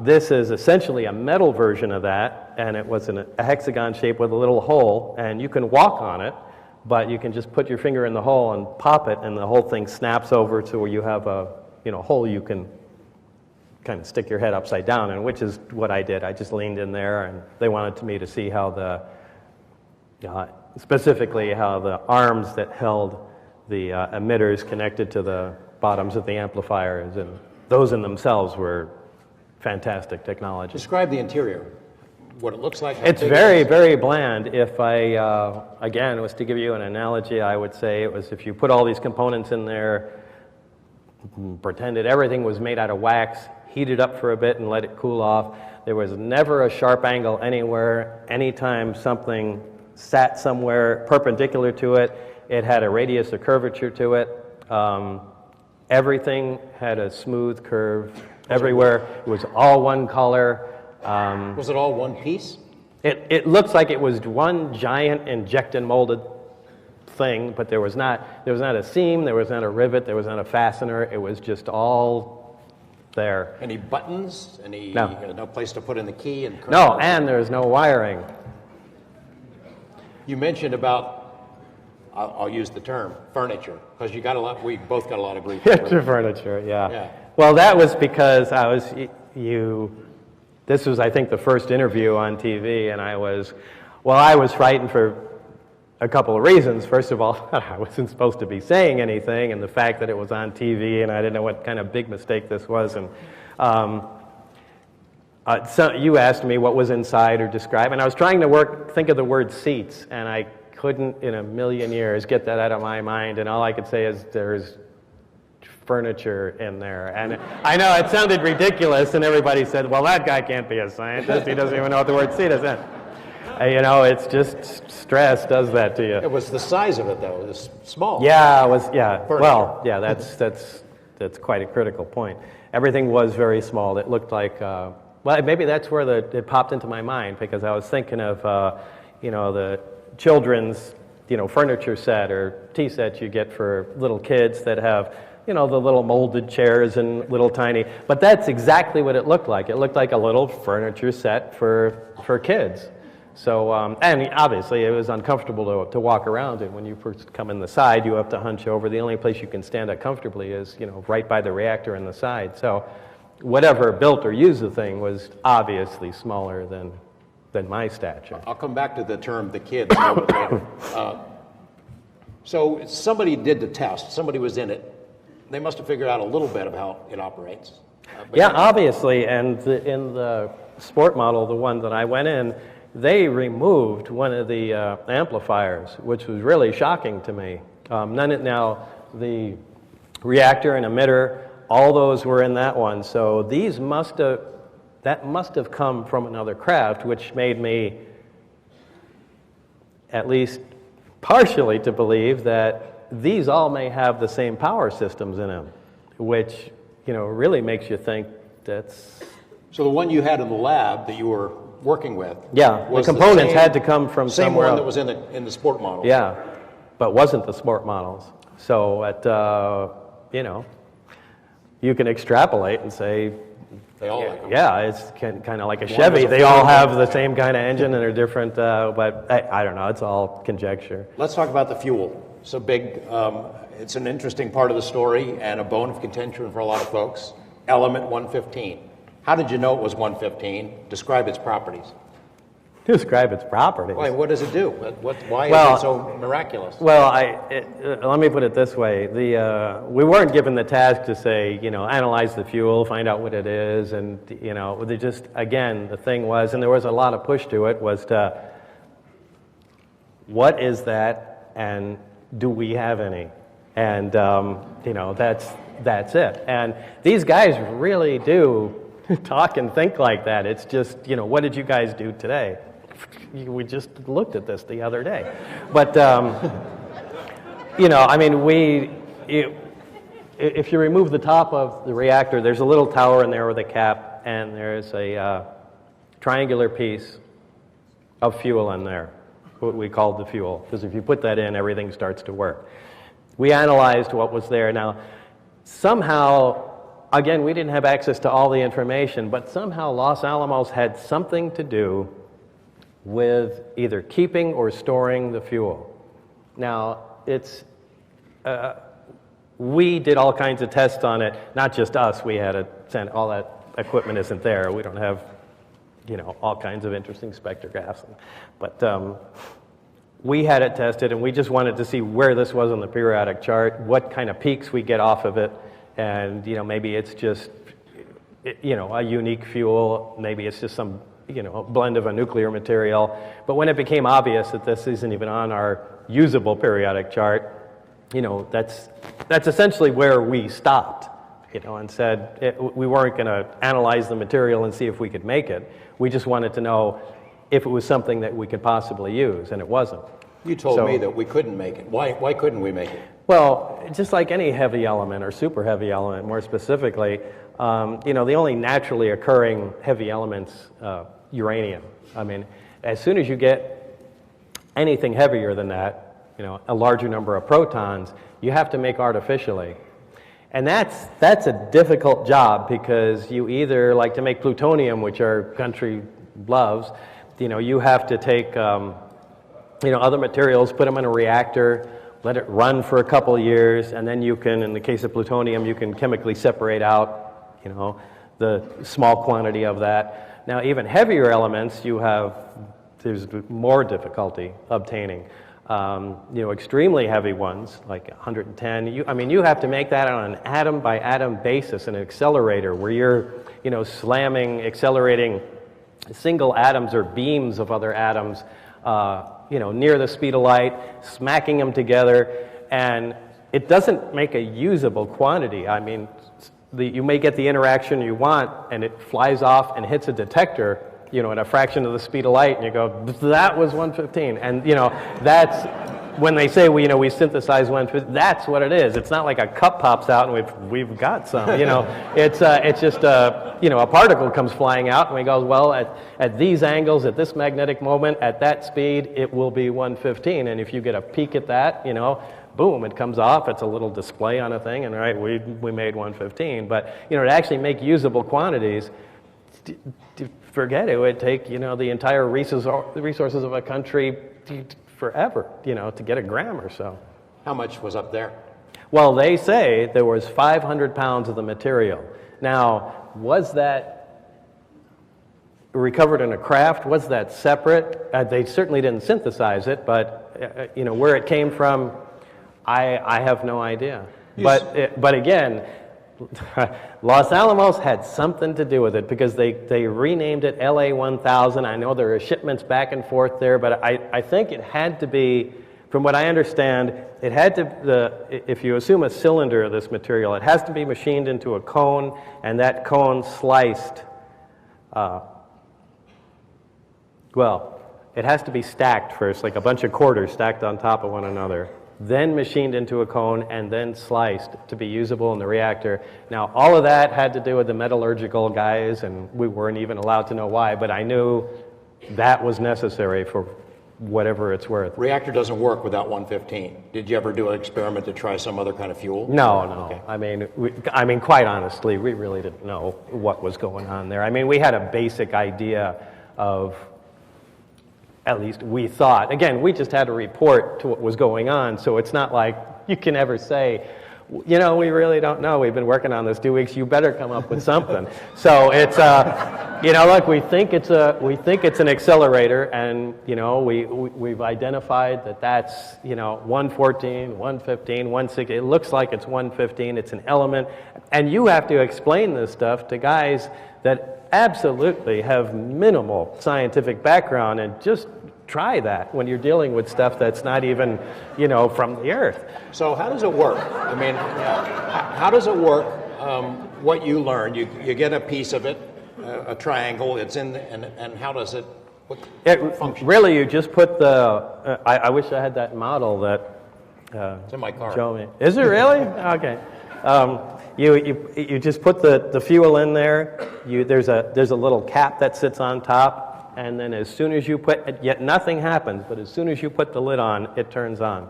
This is essentially a metal version of that, and it was in a hexagon shape with a little hole, and you can walk on it, but you can just put your finger in the hole and pop it, and the whole thing snaps over to where you have a hole you can kind of stick your head upside down in, which is what I did. I just leaned in there, and they wanted me to see how specifically how the arms that held the emitters connected to the bottoms of the amplifiers, and those in themselves were fantastic technology. Describe the interior, what it looks like. It's very, very bland. If I, again, was to give you an analogy, I would say it was if you put all these components in there, pretended everything was made out of wax, heat it up for a bit and let it cool off. There was never a sharp angle anywhere. Anytime something sat somewhere perpendicular to it, it had a radius of curvature to it. Everything had a smooth curve everywhere. It was all one color. Was it all one piece? It looks like it was one giant inject and molded thing, but there was not a seam, there was not a rivet, there was not a fastener. It was just all there. Any buttons? No place to put in the key? And no, and there's no wiring. You mentioned about, I'll use the term, furniture, because we both got a lot of grief. Furniture, yeah. Well, that was because this was, I think, the first interview on TV, and I was frightened for a couple of reasons. First of all, I wasn't supposed to be saying anything, and the fact that it was on TV, and I didn't know what kind of big mistake this was. And so you asked me what was inside or describe, and I was trying to think of the word seats, and I couldn't in a million years get that out of my mind, and all I could say is there's furniture in there. And I know it sounded ridiculous, and everybody said, well, that guy can't be a scientist. He doesn't even know what the word seat is in. It's just stress does that to you. It was the size of it, though. It was small. Yeah, it was, yeah. Furniture. Well, yeah, that's quite a critical point. Everything was very small. It looked like, maybe that's where it popped into my mind, because I was thinking of, the children's, furniture set or tea set you get for little kids that have, the little molded chairs and little tiny, but that's exactly what it looked like. It looked like a little furniture set for kids. So, and obviously it was uncomfortable to walk around in. When you first come in the side, you have to hunch over. The only place you can stand up comfortably is, right by the reactor in the side. So whatever built or used the thing was obviously smaller than my stature. I'll come back to the term "the kids" a little bit later. So somebody did the test. Somebody was in it. They must have figured out a little bit of how it operates. Yeah, obviously. And in the sport model, the one that I went in, they removed one of the amplifiers, which was really shocking to me. Now, the reactor and emitter, all those were in that one. So that must have come from another craft, which made me at least partially to believe that these all may have the same power systems in them, which, really makes you think that's... So the one you had in the lab that you were working with... Yeah, the components had to come from somewhere else. Same one that was in the sport model. Yeah, but wasn't the sport models. So, you can extrapolate and say They all like them. Yeah, it's kind of like a Chevy. They all have the same kind of engine and they're different, but I don't know. It's all conjecture. Let's talk about the fuel. So big, it's an interesting part of the story and a bone of contention for a lot of folks. Element 115. How did you know it was 115? Describe its properties. Describe its properties. Why, what does it do? Why is it so miraculous? Well, let me put it this way. We weren't given the task to say, analyze the fuel, find out what it is, and, they just, again, the thing was, and there was a lot of push to it, was to, what is that, and do we have any? And, that's it. And these guys really do talk and think like that. It's just, what did you guys do today? We just looked at this the other day. But, if you remove the top of the reactor, there's a little tower in there with a cap, and there's a triangular piece of fuel in there, what we called the fuel. Because if you put that in, everything starts to work. We analyzed what was there. Now, somehow, again, we didn't have access to all the information, but somehow Los Alamos had something to do with either keeping or storing the fuel. Now, we did all kinds of tests on it, not just us. We had to send, all that equipment isn't there. We don't have, all kinds of interesting spectrographs. But we had it tested, and we just wanted to see where this was on the periodic chart, what kind of peaks we get off of it, and, maybe it's just, a unique fuel, maybe it's just some blend of a nuclear material. But when it became obvious that this isn't even on our usable periodic chart, that's essentially where we stopped, and said we weren't going to analyze the material and see if we could make it. We just wanted to know if it was something that we could possibly use, and it wasn't. You told me that we couldn't make it. Why couldn't we make it? Well, just like any heavy element, or super heavy element more specifically, the only naturally occurring heavy element's uranium. I mean, as soon as you get anything heavier than that, a larger number of protons, you have to make artificially. And that's a difficult job, because you either, like to make plutonium, which our country loves, you have to take other materials, put them in a reactor, let it run for a couple of years, and then you can, in the case of plutonium, you can chemically separate out, the small quantity of that. Now, even heavier elements, there's more difficulty obtaining. Extremely heavy ones, like 110, you have to make that on an atom-by-atom basis, an accelerator, where you're, accelerating single atoms or beams of other atoms, near the speed of light, smacking them together, and it doesn't make a usable quantity. You may get the interaction you want, and it flies off and hits a detector, at a fraction of the speed of light, and you go, that was 115. And, that's when they say, we synthesize 115, that's what it is. It's not like a cup pops out and we've got some, It's just, a particle comes flying out, and we go, well, at these angles, at this magnetic moment, at that speed, it will be 115. And if you get a peek at that, boom, it comes off. It's a little display on a thing, and right, we made 115. But to actually make usable quantities, forget it. It would take the entire resources of a country forever, to get a gram or so. How much was up there? Well, they say there was 500 pounds of the material. Now, was that recovered in a craft? Was that separate? They certainly didn't synthesize it, but where it came from, I have no idea. But again, Los Alamos had something to do with it, because they renamed it LA 1000. I know there are shipments back and forth there, but I think it had to be, from what I understand, it had to, if you assume a cylinder of this material, it has to be machined into a cone, and that cone sliced, it has to be stacked first, like a bunch of quarters stacked on top of one another, then machined into a cone, and then sliced to be usable in the reactor. Now, all of that had to do with the metallurgical guys, and we weren't even allowed to know why, but I knew that was necessary for whatever it's worth. Reactor doesn't work without 115. Did you ever do an experiment to try some other kind of fuel? No. Okay. I mean, quite honestly, we really didn't know what was going on there. I mean, we had a basic idea of, at least we thought. Again, we just had to report to what was going on, so it's not like you can ever say, you know, we really don't know. We've been working on this 2 weeks. You better come up with something. So it's, you know, look, we think it's an accelerator, and you know, we've identified that that's, you know, 114, 115, 160. It looks like it's 115. It's an element, and you have to explain this stuff to guys that absolutely have minimal scientific background, and just try that when you're dealing with stuff that's not even, you know, from the Earth. So how does it work? I mean, how does it work? What you learn, you get a piece of it, a triangle. It's in, and how does it function? Really, you just put the. I wish I had that model that. It's in my car. Show me. Is it really? Okay. You just put the fuel in there. There's a little cap that sits on top. And then as soon as you put, yet nothing happens, but as soon as you put the lid on, it turns on.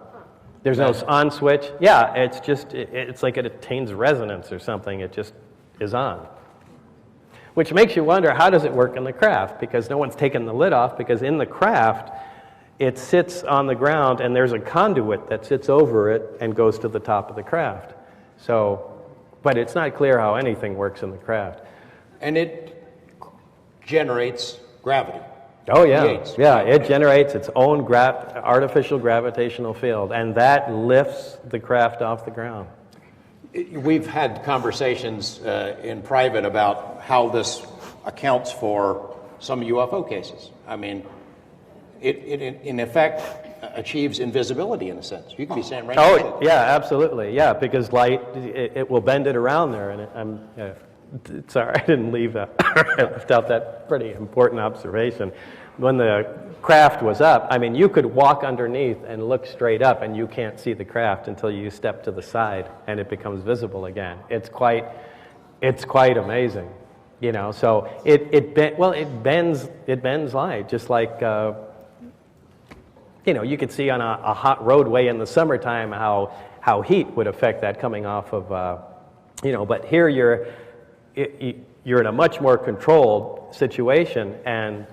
There's no on switch. Yeah, it's just, it's like it attains resonance or something. It just is on. Which makes you wonder, how does it work in the craft? Because no one's taken the lid off, because in the craft, it sits on the ground and there's a conduit that sits over it and goes to the top of the craft. So, but it's not clear how anything works in the craft. And it generates gravity. Oh yeah, yeah. It generates its own artificial gravitational field, and that lifts the craft off the ground. We've had conversations in private about how this accounts for some UFO cases. I mean, it in effect achieves invisibility in a sense. You can be standing right next to it. Oh yeah, absolutely, yeah. Because light, it will bend it around there, and sorry, I didn't leave that. I left out that pretty important observation. When the craft was up, I mean, you could walk underneath and look straight up, and you can't see the craft until you step to the side, and it becomes visible again. It's quite amazing, you know. So it bends light, just like you know, you could see on a hot roadway in the summertime how heat would affect that coming off of you know. But here you're in a much more controlled situation, and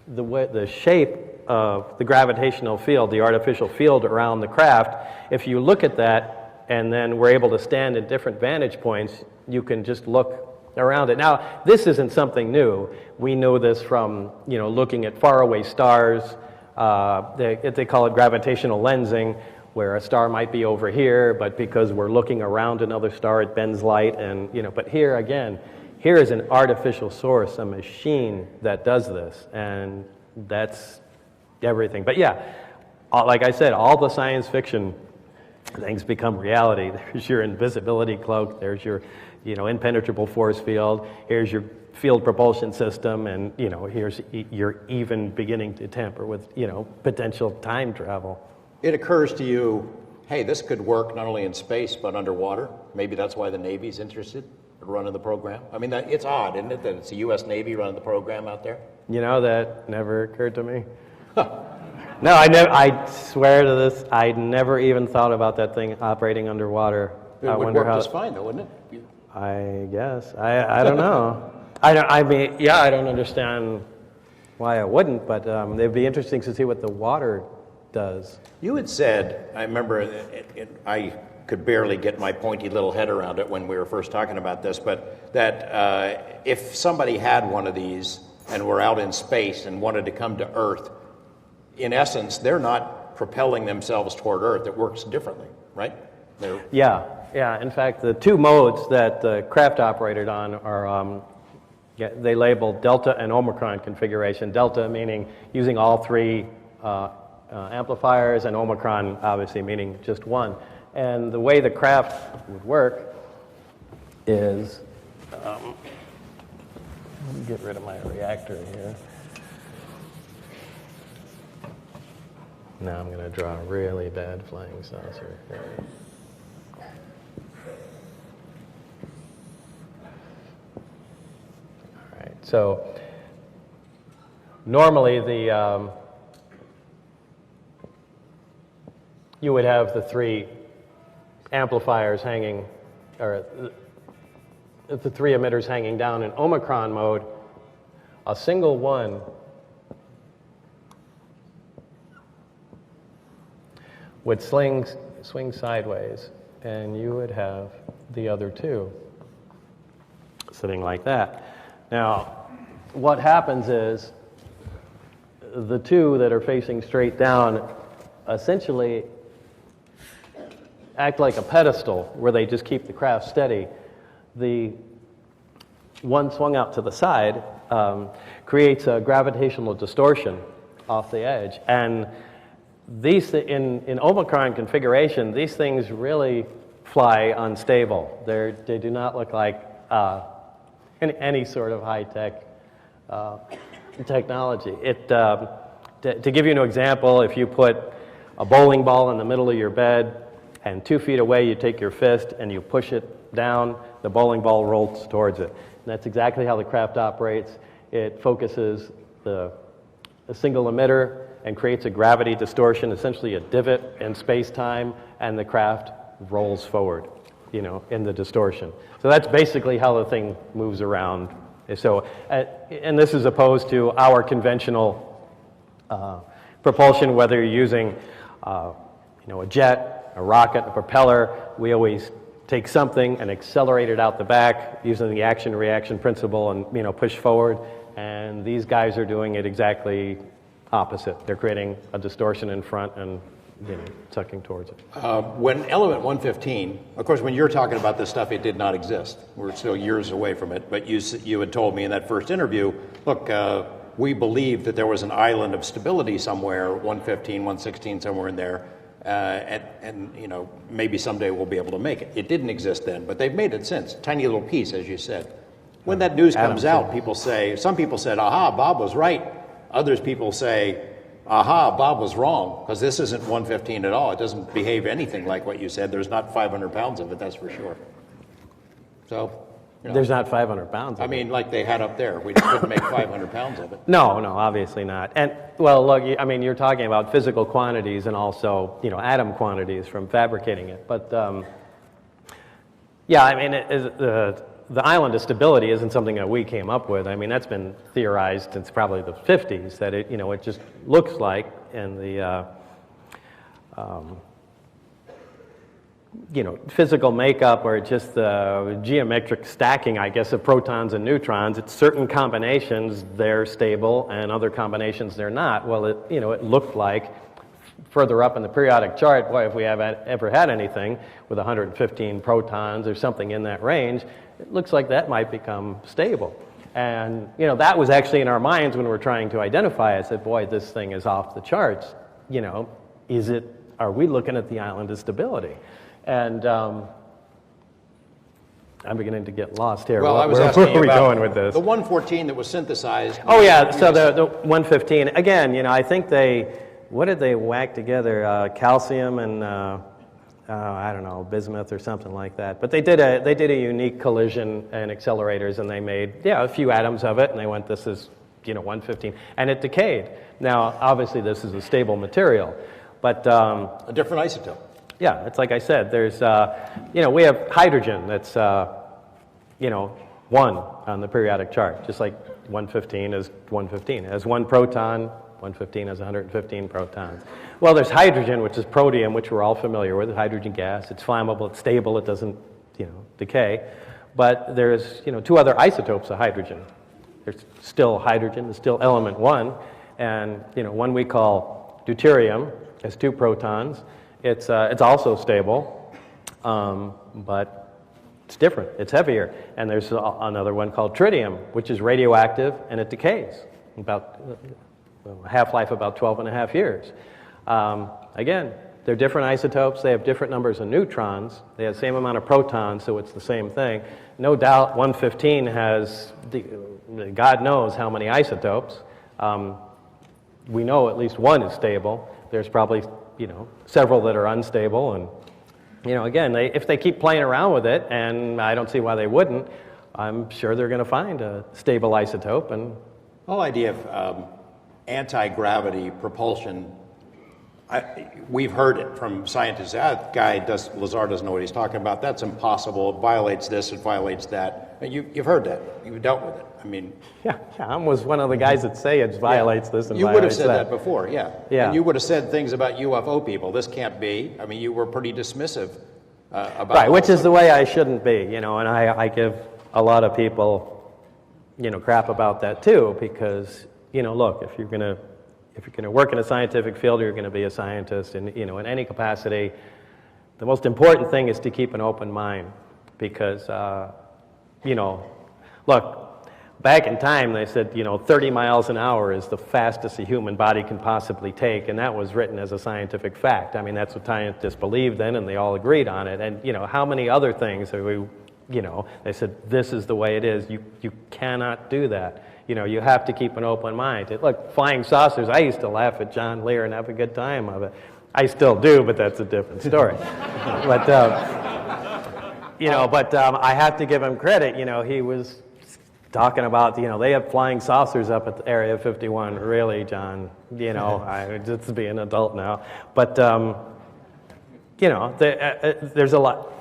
the shape of the gravitational field, the artificial field around the craft, if you look at that and then we're able to stand at different vantage points, you can just look around it. Now, this isn't something new. We know this from, you know, looking at faraway stars. They call it gravitational lensing, where a star might be over here, but because we're looking around another star, it bends light, and, you know, but here again, here is an artificial source, a machine that does this, and that's everything. But yeah, like I said, all the science fiction things become reality. There's your invisibility cloak, there's your, you know, impenetrable force field, here's your field propulsion system, and, you know, here's you're even beginning to tamper with, you know, potential time travel. It occurs to you, hey, this could work not only in space but underwater. Maybe that's why the Navy's interested in running the program. I mean, it's odd, isn't it, that it's the U.S. Navy running the program out there? You know, that never occurred to me. No, I swear to this, I never even thought about that thing operating underwater. It would work just fine, though, wouldn't it? I guess. I don't know. I don't understand why it wouldn't, but it'd be interesting to see what the water does. You had said, I remember, I could barely get my pointy little head around it when we were first talking about this, but that if somebody had one of these and were out in space and wanted to come to Earth, in essence, they're not propelling themselves toward Earth. It works differently, right? Yeah. In fact, the two modes that the craft operated on are, they labeled Delta and Omicron configuration. Delta meaning using all three amplifiers, and Omicron obviously meaning just one. And the way the craft would work is, let me get rid of my reactor here. Now I'm going to draw a really bad flying saucer. All right, so normally the you would have the three amplifiers hanging, or the three emitters hanging down in Omicron mode. A single one would swing sideways, and you would have the other two sitting like that. Now, what happens is the two that are facing straight down essentially act like a pedestal where they just keep the craft steady. The one swung out to the side creates a gravitational distortion off the edge. And these in Omicron configuration, these things really fly unstable. They do not look like any sort of high-tech technology. To give you an example, if you put a bowling ball in the middle of your bed and 2 feet away you take your fist and you push it down, the bowling ball rolls towards it. And that's exactly how the craft operates. It focuses a single emitter and creates a gravity distortion, essentially a divot in space-time, and the craft rolls forward, in the distortion. So that's basically how the thing moves around. So, and this is opposed to our conventional propulsion, whether you're using, a jet, a rocket, a propeller. We always take something and accelerate it out the back using the action-reaction principle and, push forward. And these guys are doing it exactly opposite. They're creating a distortion in front and tucking towards it. When element 115, of course, when you're talking about this stuff, it did not exist. We're still years away from it. But you had told me in that first interview, look, we believed that there was an island of stability somewhere, 115, 116, somewhere in there, and maybe someday we'll be able to make it. It didn't exist then, but they've made it since. Tiny little piece, as you said. When that news comes out, some people said, aha, Bob was right. Others people say, aha, Bob was wrong, because this isn't 115 at all. It doesn't behave anything like what you said. There's not 500 pounds of it, that's for sure. So, there's not 500 pounds of it. I mean, like they had up there. We couldn't make 500 pounds of it. No, obviously not. And, well, look, you're talking about physical quantities and also, atom quantities from fabricating it. But, the island of stability isn't something that we came up with. I mean, that's been theorized since probably the 50s, that it just looks like in the, physical makeup or just the geometric stacking, I guess, of protons and neutrons. It's certain combinations, they're stable, and other combinations, they're not. Well, it looked like further up in the periodic chart, boy, if we have ever had anything with 115 protons or something in that range, it looks like that might become stable. And, that was actually in our minds when we were trying to identify it. I said, boy, this thing is off the charts. Are we looking at the island of stability? And I'm beginning to get lost here. Well, I was asking where are we going with this? The 114 that was synthesized. Oh, yeah, so the 115. Again, I think what did they whack together? Calcium and I don't know, bismuth or something like that. But they did a unique collision and accelerators, and they made a few atoms of it, and they went, this is 115, and it decayed. Now, obviously, this is a stable material, but a different isotope. Yeah, it's like I said. There's we have hydrogen that's 1 on the periodic chart, just like 115 is 115. It has 1 proton. 115 has 115 protons. Well, there's hydrogen, which is protium, which we're all familiar with, hydrogen gas. It's flammable, it's stable, it doesn't, decay. But there's, 2 other isotopes of hydrogen. There's still hydrogen, there's still element 1, and, one we call deuterium has 2 protons. It's also stable, but it's different, it's heavier. And there's another one called tritium, which is radioactive, and it decays about half-life about 12 and a half years. Again, they're different isotopes. They have different numbers of neutrons. They have the same amount of protons, so it's the same thing. No doubt 115 has, God knows how many isotopes. We know at least 1 is stable. There's probably, several that are unstable. And, again, if they keep playing around with it, and I don't see why they wouldn't, I'm sure they're going to find a stable isotope. And the whole idea of anti-gravity propulsion we've heard it from scientists. That guy, Lazar doesn't know what he's talking about. That's impossible. It violates this, it violates that. And you've heard that. You've dealt with it. I mean... Yeah, I was one of the guys that say it violates this and you violates would have said that before, yeah. Yeah. And you would have said things about UFO people. This can't be. I mean, you were pretty dismissive about... Right, which is the way I shouldn't be, and I give a lot of people, crap about that too, because, look, if you're going to work in a scientific field, you're going to be a scientist, and, in any capacity, the most important thing is to keep an open mind, because, look, back in time, they said, 30 miles an hour is the fastest a human body can possibly take, and that was written as a scientific fact. I mean, that's what scientists believed then, and they all agreed on it. And, how many other things are we, they said, this is the way it is. You cannot do that. You have to keep an open mind. Look, flying saucers, I used to laugh at John Lear and have a good time of it. I still do, but that's a different story. But, I have to give him credit. He was talking about, they have flying saucers up at Area 51. Really, John? I just be an adult now. But, there's a lot.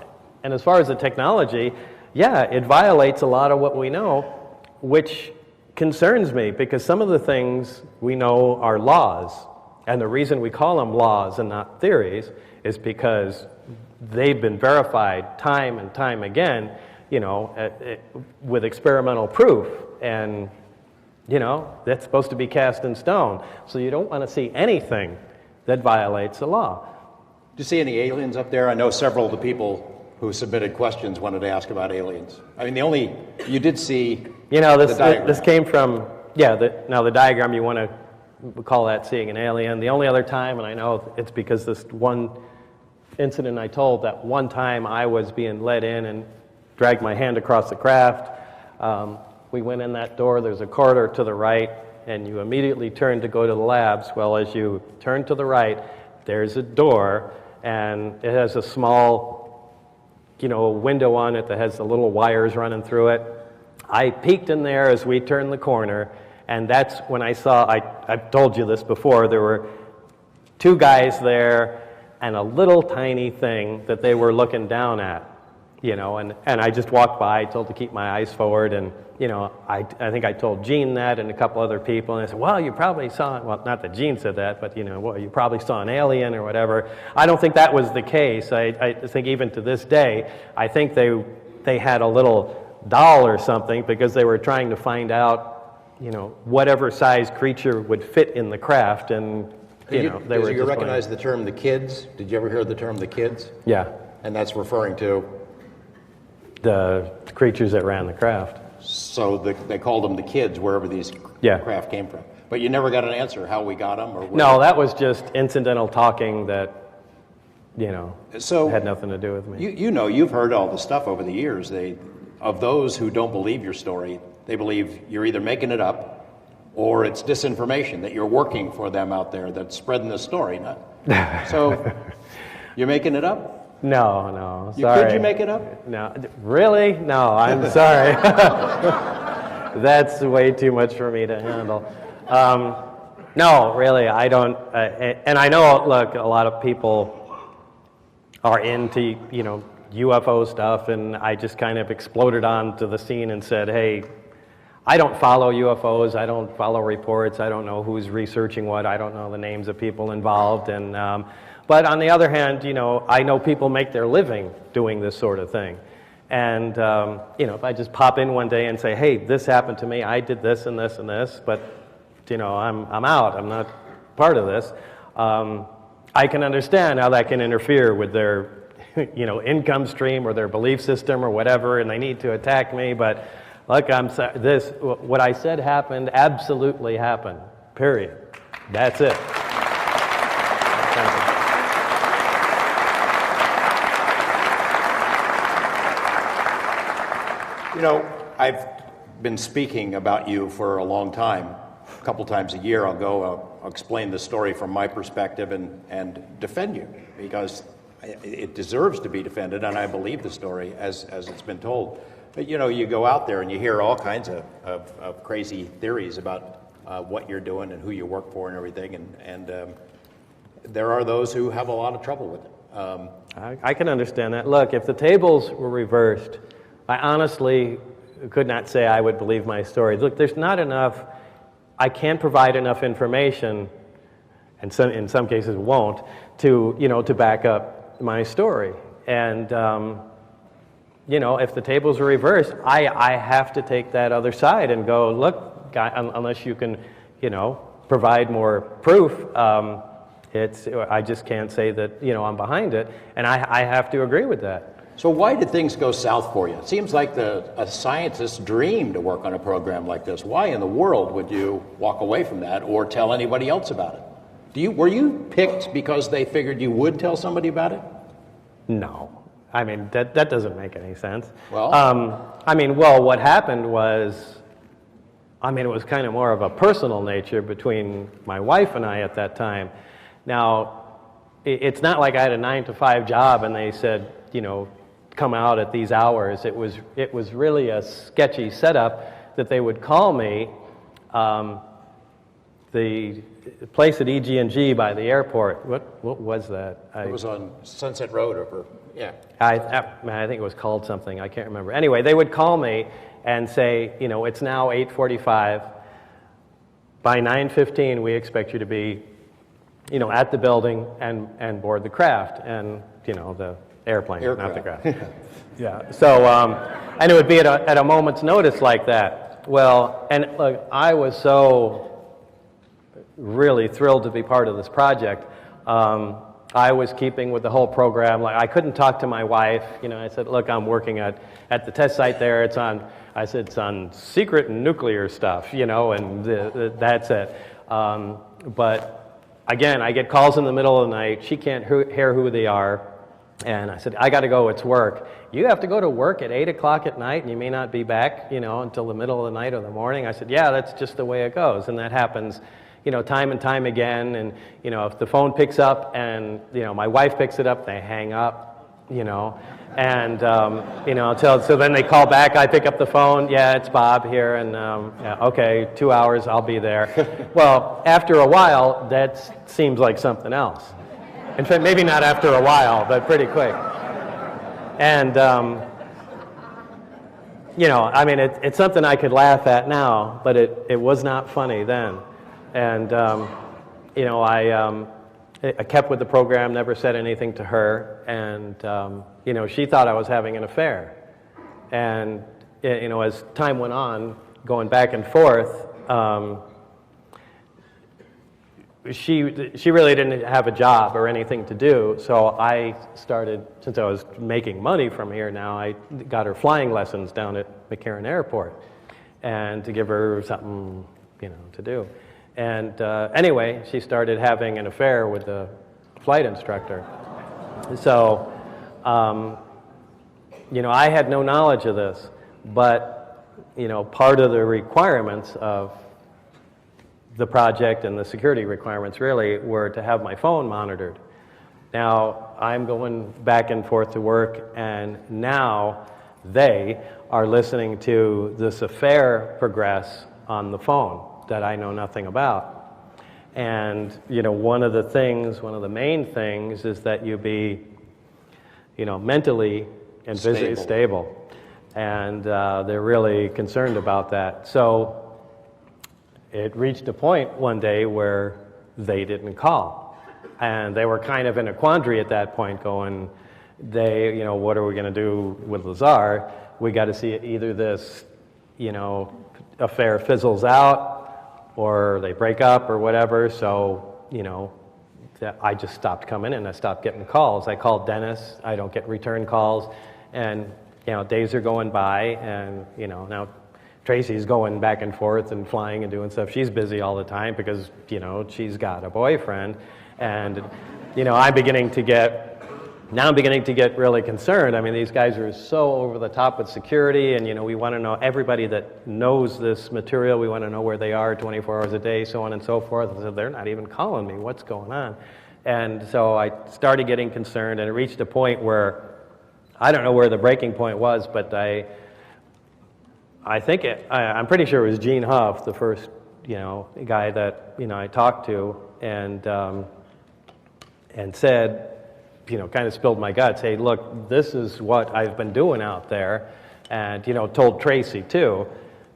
And as far as the technology, yeah, it violates a lot of what we know, which concerns me, because some of the things we know are laws. And the reason we call them laws and not theories is because they've been verified time and time again, with experimental proof, and, that's supposed to be cast in stone. So you don't want to see anything that violates the law. Do you see any aliens up there? I know several of the people who submitted questions wanted to ask about aliens. I mean, you did see this came from, now the diagram, you want to call that seeing an alien. The only other time, and I know it's because this one incident I told, that one time I was being led in and dragged my hand across the craft. We went in that door, there's a corridor to the right, and you immediately turn to go to the labs. Well, as you turn to the right, there's a door, and it has a small, window on it that has the little wires running through it. I peeked in there as we turned the corner, and that's when I saw, I've told you this before, there were two guys there and a little tiny thing that they were looking down at. And I just walked by, told to keep my eyes forward, and, I think I told Gene that and a couple other people, and I said, well, you probably saw, well, not that Gene said that, but, well, you probably saw an alien or whatever. I don't think that was the case. I think even to this day, I think they had a little doll or something because they were trying to find out, whatever size creature would fit in the craft, and, they were. You recognize the term the kids? Did you ever hear the term the kids? Yeah. And that's referring to? The creatures that ran the craft. So they called them the kids wherever these craft came from. But you never got an answer how we got them? Or no, that was just incidental talking that, had nothing to do with me. You've heard all the stuff over the years. Of those who don't believe your story, they believe you're either making it up or it's disinformation, that you're working for them out there that's spreading the story. So you're making it up? No, sorry. Could you make it up? No, really? No, I'm sorry. That's way too much for me to handle. No, really, I don't. And I know, look, a lot of people are into, UFO stuff, and I just kind of exploded onto the scene and said, hey, I don't follow UFOs, I don't follow reports, I don't know who's researching what, I don't know the names of people involved, and but on the other hand, I know people make their living doing this sort of thing. And, if I just pop in one day and say, hey, this happened to me, I did this and this and this, but, I'm out, I'm not part of this, I can understand how that can interfere with their, income stream or their belief system or whatever, and they need to attack me, but look, what I said happened, absolutely happened, period. That's it. Thank you. I've been speaking about you for a long time. A couple times a year I'll explain the story from my perspective and defend you, because it deserves to be defended, and I believe the story as it's been told. But you go out there and you hear all kinds of crazy theories about what you're doing and who you work for and everything, and there are those who have a lot of trouble with it. I can understand that. Look, if the tables were reversed, I honestly could not say I would believe my story. Look, there's not enough, I can't provide enough information, and in some cases won't, to back up my story. And, if the tables are reversed, I have to take that other side and go, look, guy, unless you can, provide more proof, I just can't say that, I'm behind it, and I have to agree with that. So why did things go south for you? It seems like a scientist's dream to work on a program like this. Why in the world would you walk away from that or tell anybody else about it? Were you picked because they figured you would tell somebody about it? No. I mean, that doesn't make any sense. Well? What happened was, it was kind of more of a personal nature between my wife and I at that time. Now, it's not like I had a 9-to-5 job and they said, come out at these hours. It was really a sketchy setup that they would call me. The place at EG&G by the airport, what was that? It was on Sunset Road over, yeah. I think it was called something, I can't remember. Anyway, they would call me and say, it's now 8:45. By 9:15, we expect you to be, at the building and board the craft, and, the airplane, not the craft. Yeah, so, and it would be at a moment's notice like that. Well, and look, I was so really thrilled to be part of this project. I was keeping with the whole program. Like, I couldn't talk to my wife. I said, look, I'm working at the test site there. It's on secret nuclear stuff, and that's it. But again, I get calls in the middle of the night. She can't hear who they are. And I said, I got to go, it's work. You have to go to work at 8 o'clock at night and you may not be back, until the middle of the night or the morning. I said, yeah, that's just the way it goes. And that happens, time and time again. And, if the phone picks up and, my wife picks it up, they hang up, and, so then they call back, I pick up the phone, yeah, it's Bob here, and, yeah, okay, 2 hours, I'll be there. Well, after a while, that seems like something else. In fact, maybe not after a while, but pretty quick. And, it's something I could laugh at now, but it was not funny then. And, I kept with the program, never said anything to her, and, she thought I was having an affair. And, as time went on, going back and forth, she really didn't have a job or anything to do, so I started, since I was making money from here now, I got her flying lessons down at McCarran Airport, and to give her something, to do. And anyway, she started having an affair with the flight instructor. So, I had no knowledge of this, but, part of the requirements of the project and the security requirements really were to have my phone monitored. Now, I'm going back and forth to work, and now they are listening to this affair progress on the phone that I know nothing about. And, one of the main things is that you be, mentally and physically stable. And they're really concerned about that. So it reached a point one day where they didn't call. And they were kind of in a quandary at that point going, what are we going to do with Lazar? We got to see either this, affair fizzles out or they break up or whatever. So, I just stopped coming in. I stopped getting calls. I called Dennis. I don't get return calls. And, days are going by and, now Tracy's going back and forth and flying and doing stuff. She's busy all the time because, she's got a boyfriend. And, I'm beginning to get really concerned. I mean, these guys are so over the top with security, and, we want to know everybody that knows this material. We want to know where they are 24 hours a day, so on and so forth. And so they're not even calling me. What's going on? And so I started getting concerned, and it reached a point where, I don't know where the breaking point was, but I'm pretty sure it was Gene Huff, the first, guy that, I talked to, and and said, kind of spilled my guts. Hey, look, this is what I've been doing out there, and told Tracy too,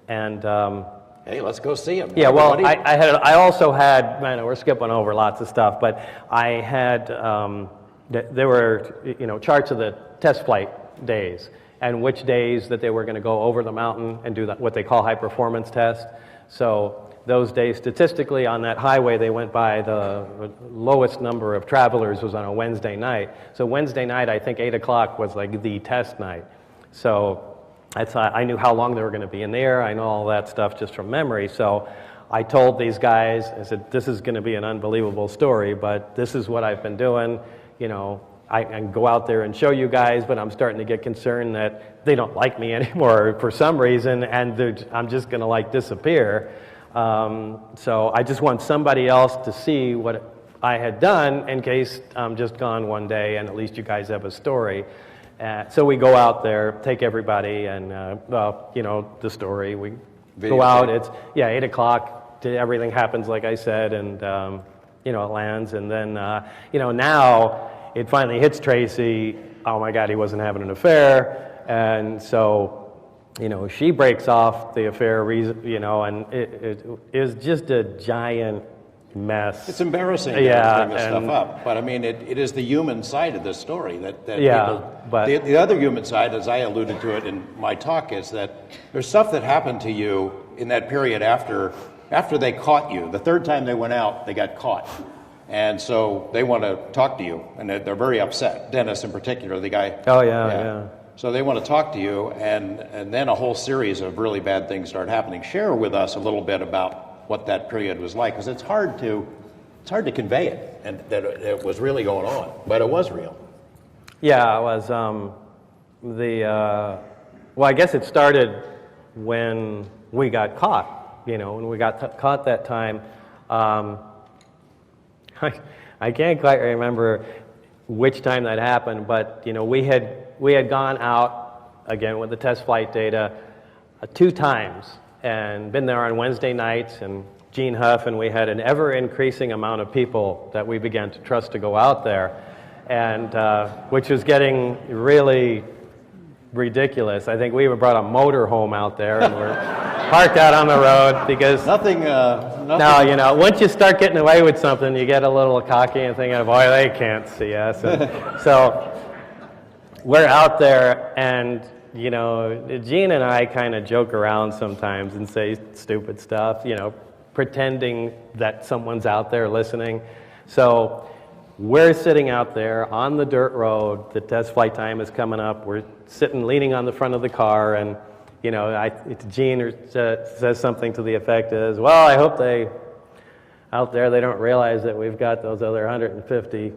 and. Hey, let's go see him. Yeah, well, I also had. I know we're skipping over lots of stuff, but I had. There were charts of the test flight days and which days that they were going to go over the mountain and do what they call high performance test. So those days, statistically, on that highway they went by, the lowest number of travelers was on a Wednesday night. So Wednesday night, I think 8 o'clock was like the test night. So I knew how long they were going to be in the air. I know all that stuff just from memory. So I told these guys, I said, this is going to be an unbelievable story, but this is what I've been doing. I can go out there and show you guys, but I'm starting to get concerned that they don't like me anymore for some reason, and I'm just going to disappear. So I just want somebody else to see what I had done in case I'm just gone one day, and at least you guys have a story. So we go out there, take everybody, and the story. We go out. It's 8 o'clock. Everything happens like I said, and it lands. And then now it finally hits Tracy. Oh my God, he wasn't having an affair, and so she breaks off the affair. And it is just a giant mess. It's embarrassing to bring this stuff up, but I mean, it is the human side of this story that people. But the other human side, as I alluded to it in my talk, is that there's stuff that happened to you in that period after they caught you. The third time they went out, they got caught, and so they want to talk to you, and they're very upset. Dennis, in particular, the guy. Oh yeah. So they want to talk to you, and then a whole series of really bad things start happening. Share with us a little bit about what that period was like, because it's hard to convey it, and that it was really going on, but it was real. Yeah, it was well, I guess it started when we got caught. When we got caught that time. I can't quite remember which time that happened, but we had gone out again with the test flight data 2 times. And been there on Wednesday nights, and Gene Huff, and we had an ever-increasing amount of people that we began to trust to go out there, and which was getting really ridiculous. I think we even brought a motor home out there, and we're parked out on the road because nothing. No, once you start getting away with something, you get a little cocky and thinking, boy, they can't see us. And so we're out there, and Gene and I kind of joke around sometimes and say stupid stuff, pretending that someone's out there listening. So we're sitting out there on the dirt road. The test flight time is coming up. We're sitting, leaning on the front of the car, and Gene says something to the effect is, well, I hope out there they don't realize that we've got those other 150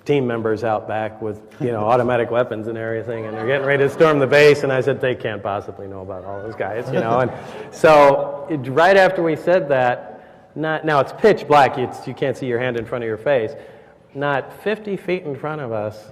team members out back with, automatic weapons and everything, and they're getting ready to storm the base. And I said, they can't possibly know about all those guys, And so right after we said that, now it's pitch black. You can't see your hand in front of your face. Not 50 feet in front of us,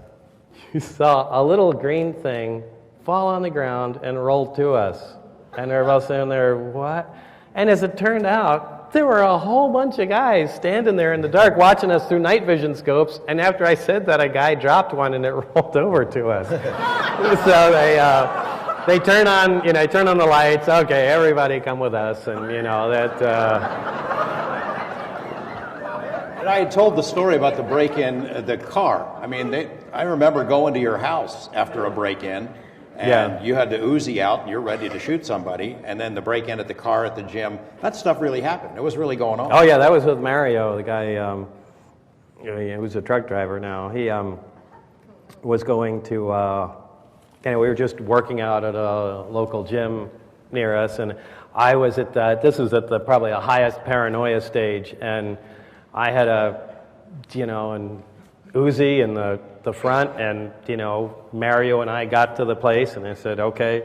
you saw a little green thing fall on the ground and roll to us. And they're both sitting there, what? And as it turned out, there were a whole bunch of guys standing there in the dark watching us through night vision scopes, and after I said that, a guy dropped one and it rolled over to us. So they turn on the lights. Okay, everybody come with us, and that. And I had told the story about the break-in, the car. I mean, I remember going to your house after a break-in. And you had the Uzi out, and you're ready to shoot somebody, and then the break-in at the car at the gym. That stuff really happened. It was really going on. Oh yeah, that was with Mario, the guy who's a truck driver now. He was going to. We were just working out at a local gym near us, and I was at this was at probably the highest paranoia stage, and I had an Uzi in the front, and Mario and I got to the place, and I said, okay,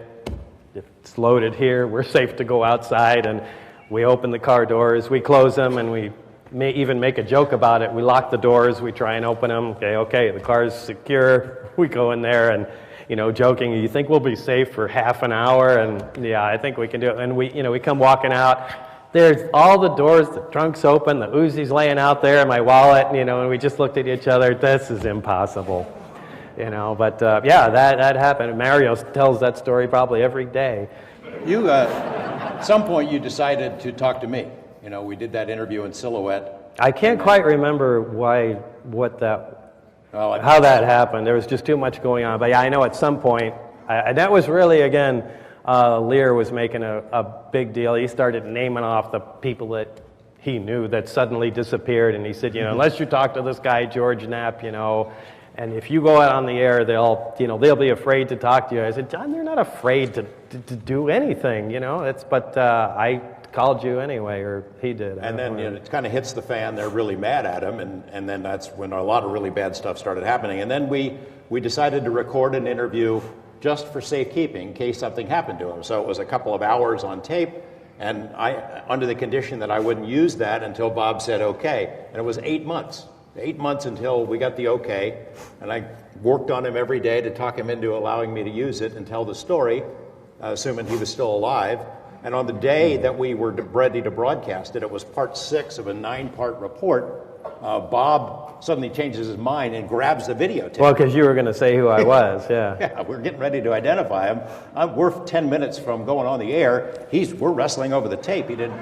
if it's loaded here, we're safe to go outside. And we open the car doors, we close them, and we may even make a joke about it. We lock the doors, we try and open them. Okay, the car's secure. We go in there and joking, you think we'll be safe for half an hour? And yeah, I think we can do it. And we come walking out, there's all the doors, the trunk's open, the Uzi's laying out there, and my wallet, and we just looked at each other. This is impossible, But yeah, that happened. Mario tells that story probably every day. You, at some point, you decided to talk to me. We did that interview in Silhouette. I can't quite remember how that happened. There was just too much going on. But yeah, I know at some point, that was really, again, Lear was making a big deal. He started naming off the people that he knew that suddenly disappeared, and he said, unless you talk to this guy George Knapp, and if you go out on the air, they'll be afraid to talk to you. I said, John, they're not afraid to do anything, But I called you anyway, or he did. And then it kind of hits the fan. They're really mad at him, and then that's when a lot of really bad stuff started happening. And then we decided to record an interview just for safekeeping in case something happened to him. So it was a couple of hours on tape, and I, under the condition that I wouldn't use that until Bob said okay. And it was 8 months. 8 months until we got the okay, and I worked on him every day to talk him into allowing me to use it and tell the story, assuming he was still alive. And on the day that we were ready to broadcast it, it was part 6 of a 9-part report. Bob suddenly changes his mind and grabs the videotape. Well, because you were going to say who I was, yeah. Yeah, we're getting ready to identify him. We're 10 minutes from going on the air. We're wrestling over the tape. He did.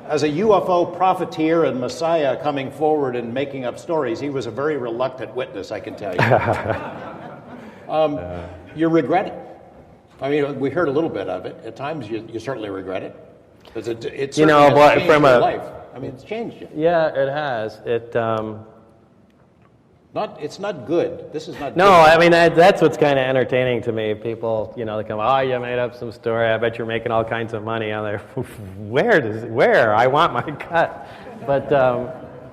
As a UFO profiteer and messiah coming forward and making up stories, he was a very reluctant witness, I can tell you. You regret it. I mean, we heard a little bit of it. At times, you certainly regret it. Because it certainly has changed your life. I mean, it's changed you. Yeah, it has. It's not good. This is not No, good. I mean, that's what's kind of entertaining to me. People, they come, oh, you made up some story. I bet you're making all kinds of money. I'm like, where? I want my cut. But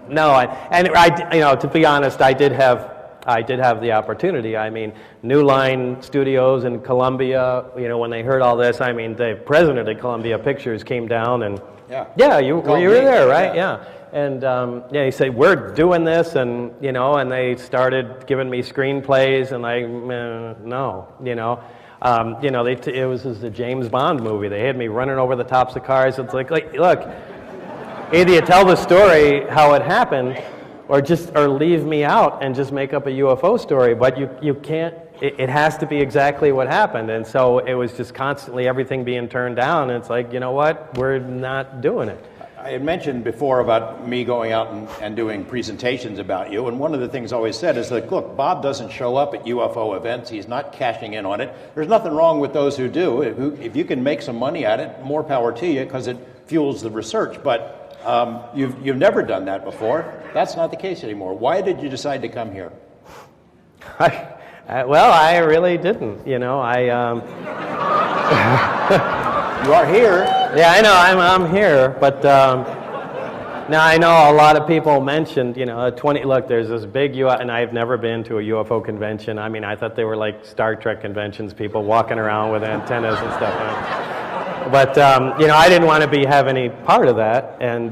no, to be honest, I did have the opportunity. I mean, New Line Studios in Columbia, when they heard all this, I mean, the president of Columbia Pictures came down and, you were there, right? Yeah. And he said, we're doing this, and and they started giving me screenplays, and no. It was a James Bond movie. They had me running over the tops of cars. It's like look, either you tell the story how it happened, or leave me out and just make up a UFO story. But you can't. It has to be exactly what happened. And so it was just constantly everything being turned down. And it's like, you know what? We're not doing it. I had mentioned before about me going out and doing presentations about you, and one of the things I always said is that, look, Bob doesn't show up at UFO events. He's not cashing in on it. There's nothing wrong with those who do. If you can make some money at it, more power to you, because it fuels the research. But you've never done that before. That's not the case anymore. Why did you decide to come here? Well, I really didn't. You are here. Yeah, I know. I'm here, but now I know a lot of people mentioned, Look, there's this big UFO, and I've never been to a UFO convention. I mean, I thought they were like Star Trek conventions, people walking around with antennas and stuff. But I didn't want to have any part of that, and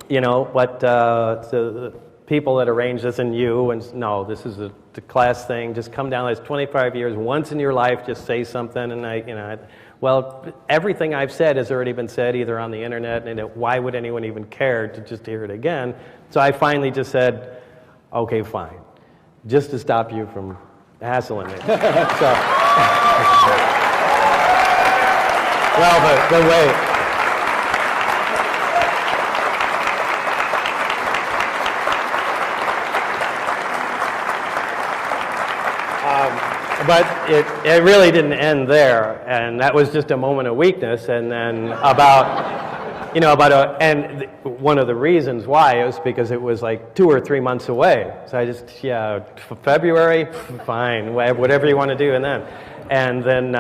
the people that arranged this, and no, this is the class thing. Just come down. It's 25 years. Once in your life, just say something, and well, everything I've said has already been said either on the internet, and why would anyone even care to just hear it again? So I finally just said, okay, fine, just to stop you from hassling me. Well, but wait. But it really didn't end there, and that was just a moment of weakness. And then and one of the reasons why was because it was like 2 or 3 months away. So I just, February, fine, whatever you want to do, and then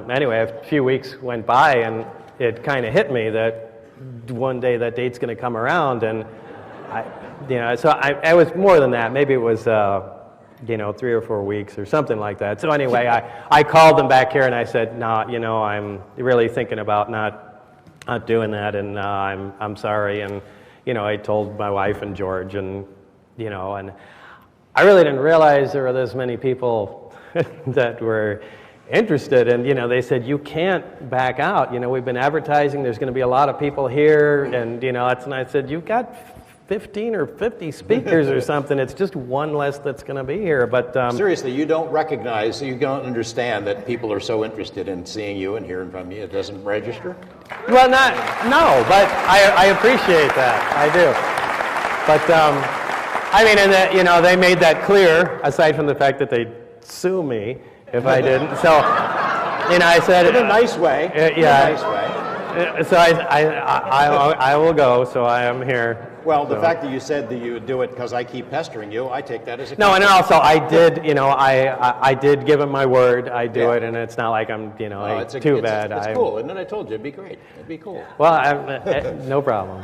anyway, a few weeks went by, and it kind of hit me that one day that date's going to come around, and I was more than that. Maybe it was. 3 or 4 weeks or something like that. So anyway, I called them back here and I said, no, I'm really thinking about not doing that, and I'm sorry. And I told my wife and George, and and I really didn't realize there were this many people that were interested, and they said, you can't back out. We've been advertising. There's going to be a lot of people here, and and I said, you've got 15 or 50 speakers or something. It's just one less that's going to be here. But seriously, you don't understand that people are so interested in seeing you and hearing from you. It doesn't register? Well, no, but I appreciate that. I do. But I mean, and that, they made that clear. Aside from the fact that they'd sue me if I didn't. So, I said in a nice way. Yeah. In a nice way. So I will go. So I am here. Well, the fact that you said that you would do it because I keep pestering you, I take that as a no, and also I did, I did give him my word. I do it, and it's not like I'm, too bad. It's cool, and then I told you it'd be great. It'd be cool. Well, no problem.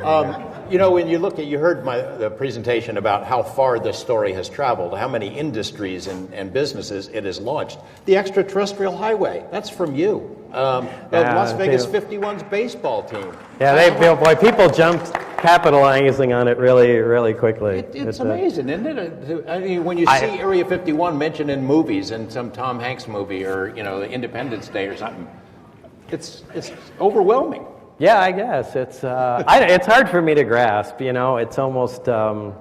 When you look at, you heard the presentation about how far this story has traveled, how many industries and businesses it has launched. The extraterrestrial highway, that's from you. The Las Vegas 51's baseball team. Yeah, people jumped capitalizing on it really, really quickly. It's amazing, isn't it? I mean, when you see Area 51 mentioned in movies, in some Tom Hanks movie, or Independence Day or something, it's overwhelming. Yeah, I guess it's it's hard for me to grasp. It's almost I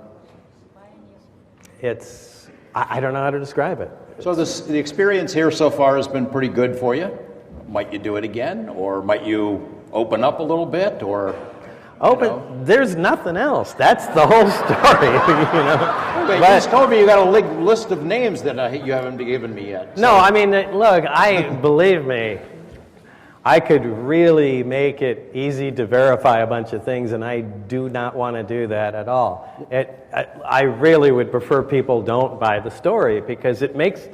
don't know how to describe it. So the experience here so far has been pretty good for you. Might you do it again, or might you open up a little bit, or? There's nothing else. That's the whole story, But you just told me you got a list of names that you haven't given me yet. So. No, I mean, look, believe me, I could really make it easy to verify a bunch of things, and I do not want to do that at all. I really would prefer people don't buy the story, because it makes,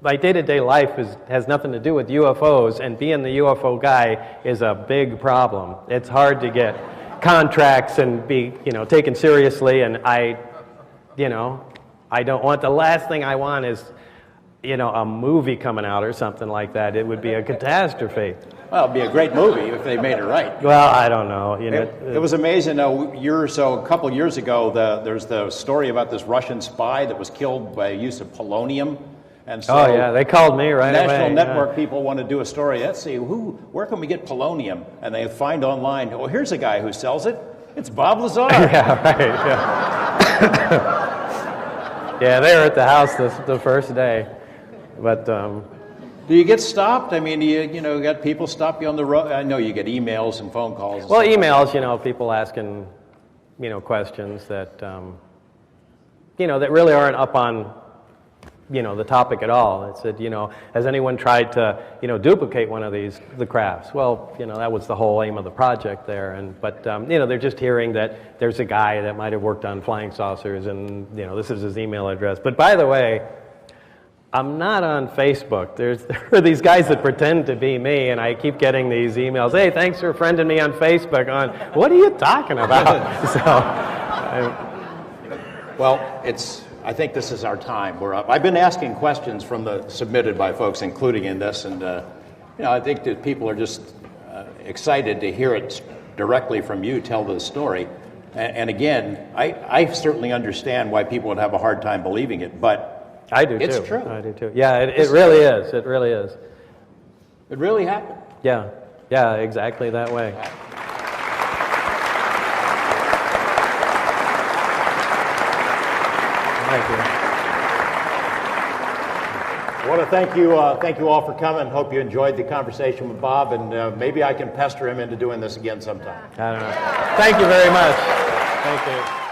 my day-to-day life has nothing to do with UFOs, and being the UFO guy is a big problem. It's hard to get contracts and be, taken seriously, and I don't want, the last thing I want is, a movie coming out or something like that. It would be a catastrophe. Well, it'd be a great movie if they made it right. Well, I don't know. It was amazing. A couple years ago, there's the story about this Russian spy that was killed by use of polonium. And so they called me right away. National Network people want to do a story. Let's see, where can we get polonium? And they find online, here's a guy who sells it. It's Bob Lazar. Yeah, right. Yeah, they were at the house the first day. But do you get stopped? I mean, do you got people stop you on the road? I know you get emails and phone calls. Well, emails, people asking, questions that, that really aren't up on, the topic at all. It said, has anyone tried to, duplicate one of the crafts? Well, that was the whole aim of the project there. But they're just hearing that there's a guy that might have worked on flying saucers, and, this is his email address. But by the way, I'm not on Facebook. There are these guys that pretend to be me, and I keep getting these emails. Hey, thanks for friending me on Facebook. What are you talking about? I think this is our time. We're up. I've been asking questions submitted by folks, including in this, and I think that people are just excited to hear it directly from you tell the story. And again, I certainly understand why people would have a hard time believing it, but I do too. It's true. I do too. Yeah, it really is. It really is. It really happened. Yeah, exactly that way. Thank you. I want to thank you all for coming. Hope you enjoyed the conversation with Bob, and maybe I can pester him into doing this again sometime. I don't know. Thank you very much. Thank you.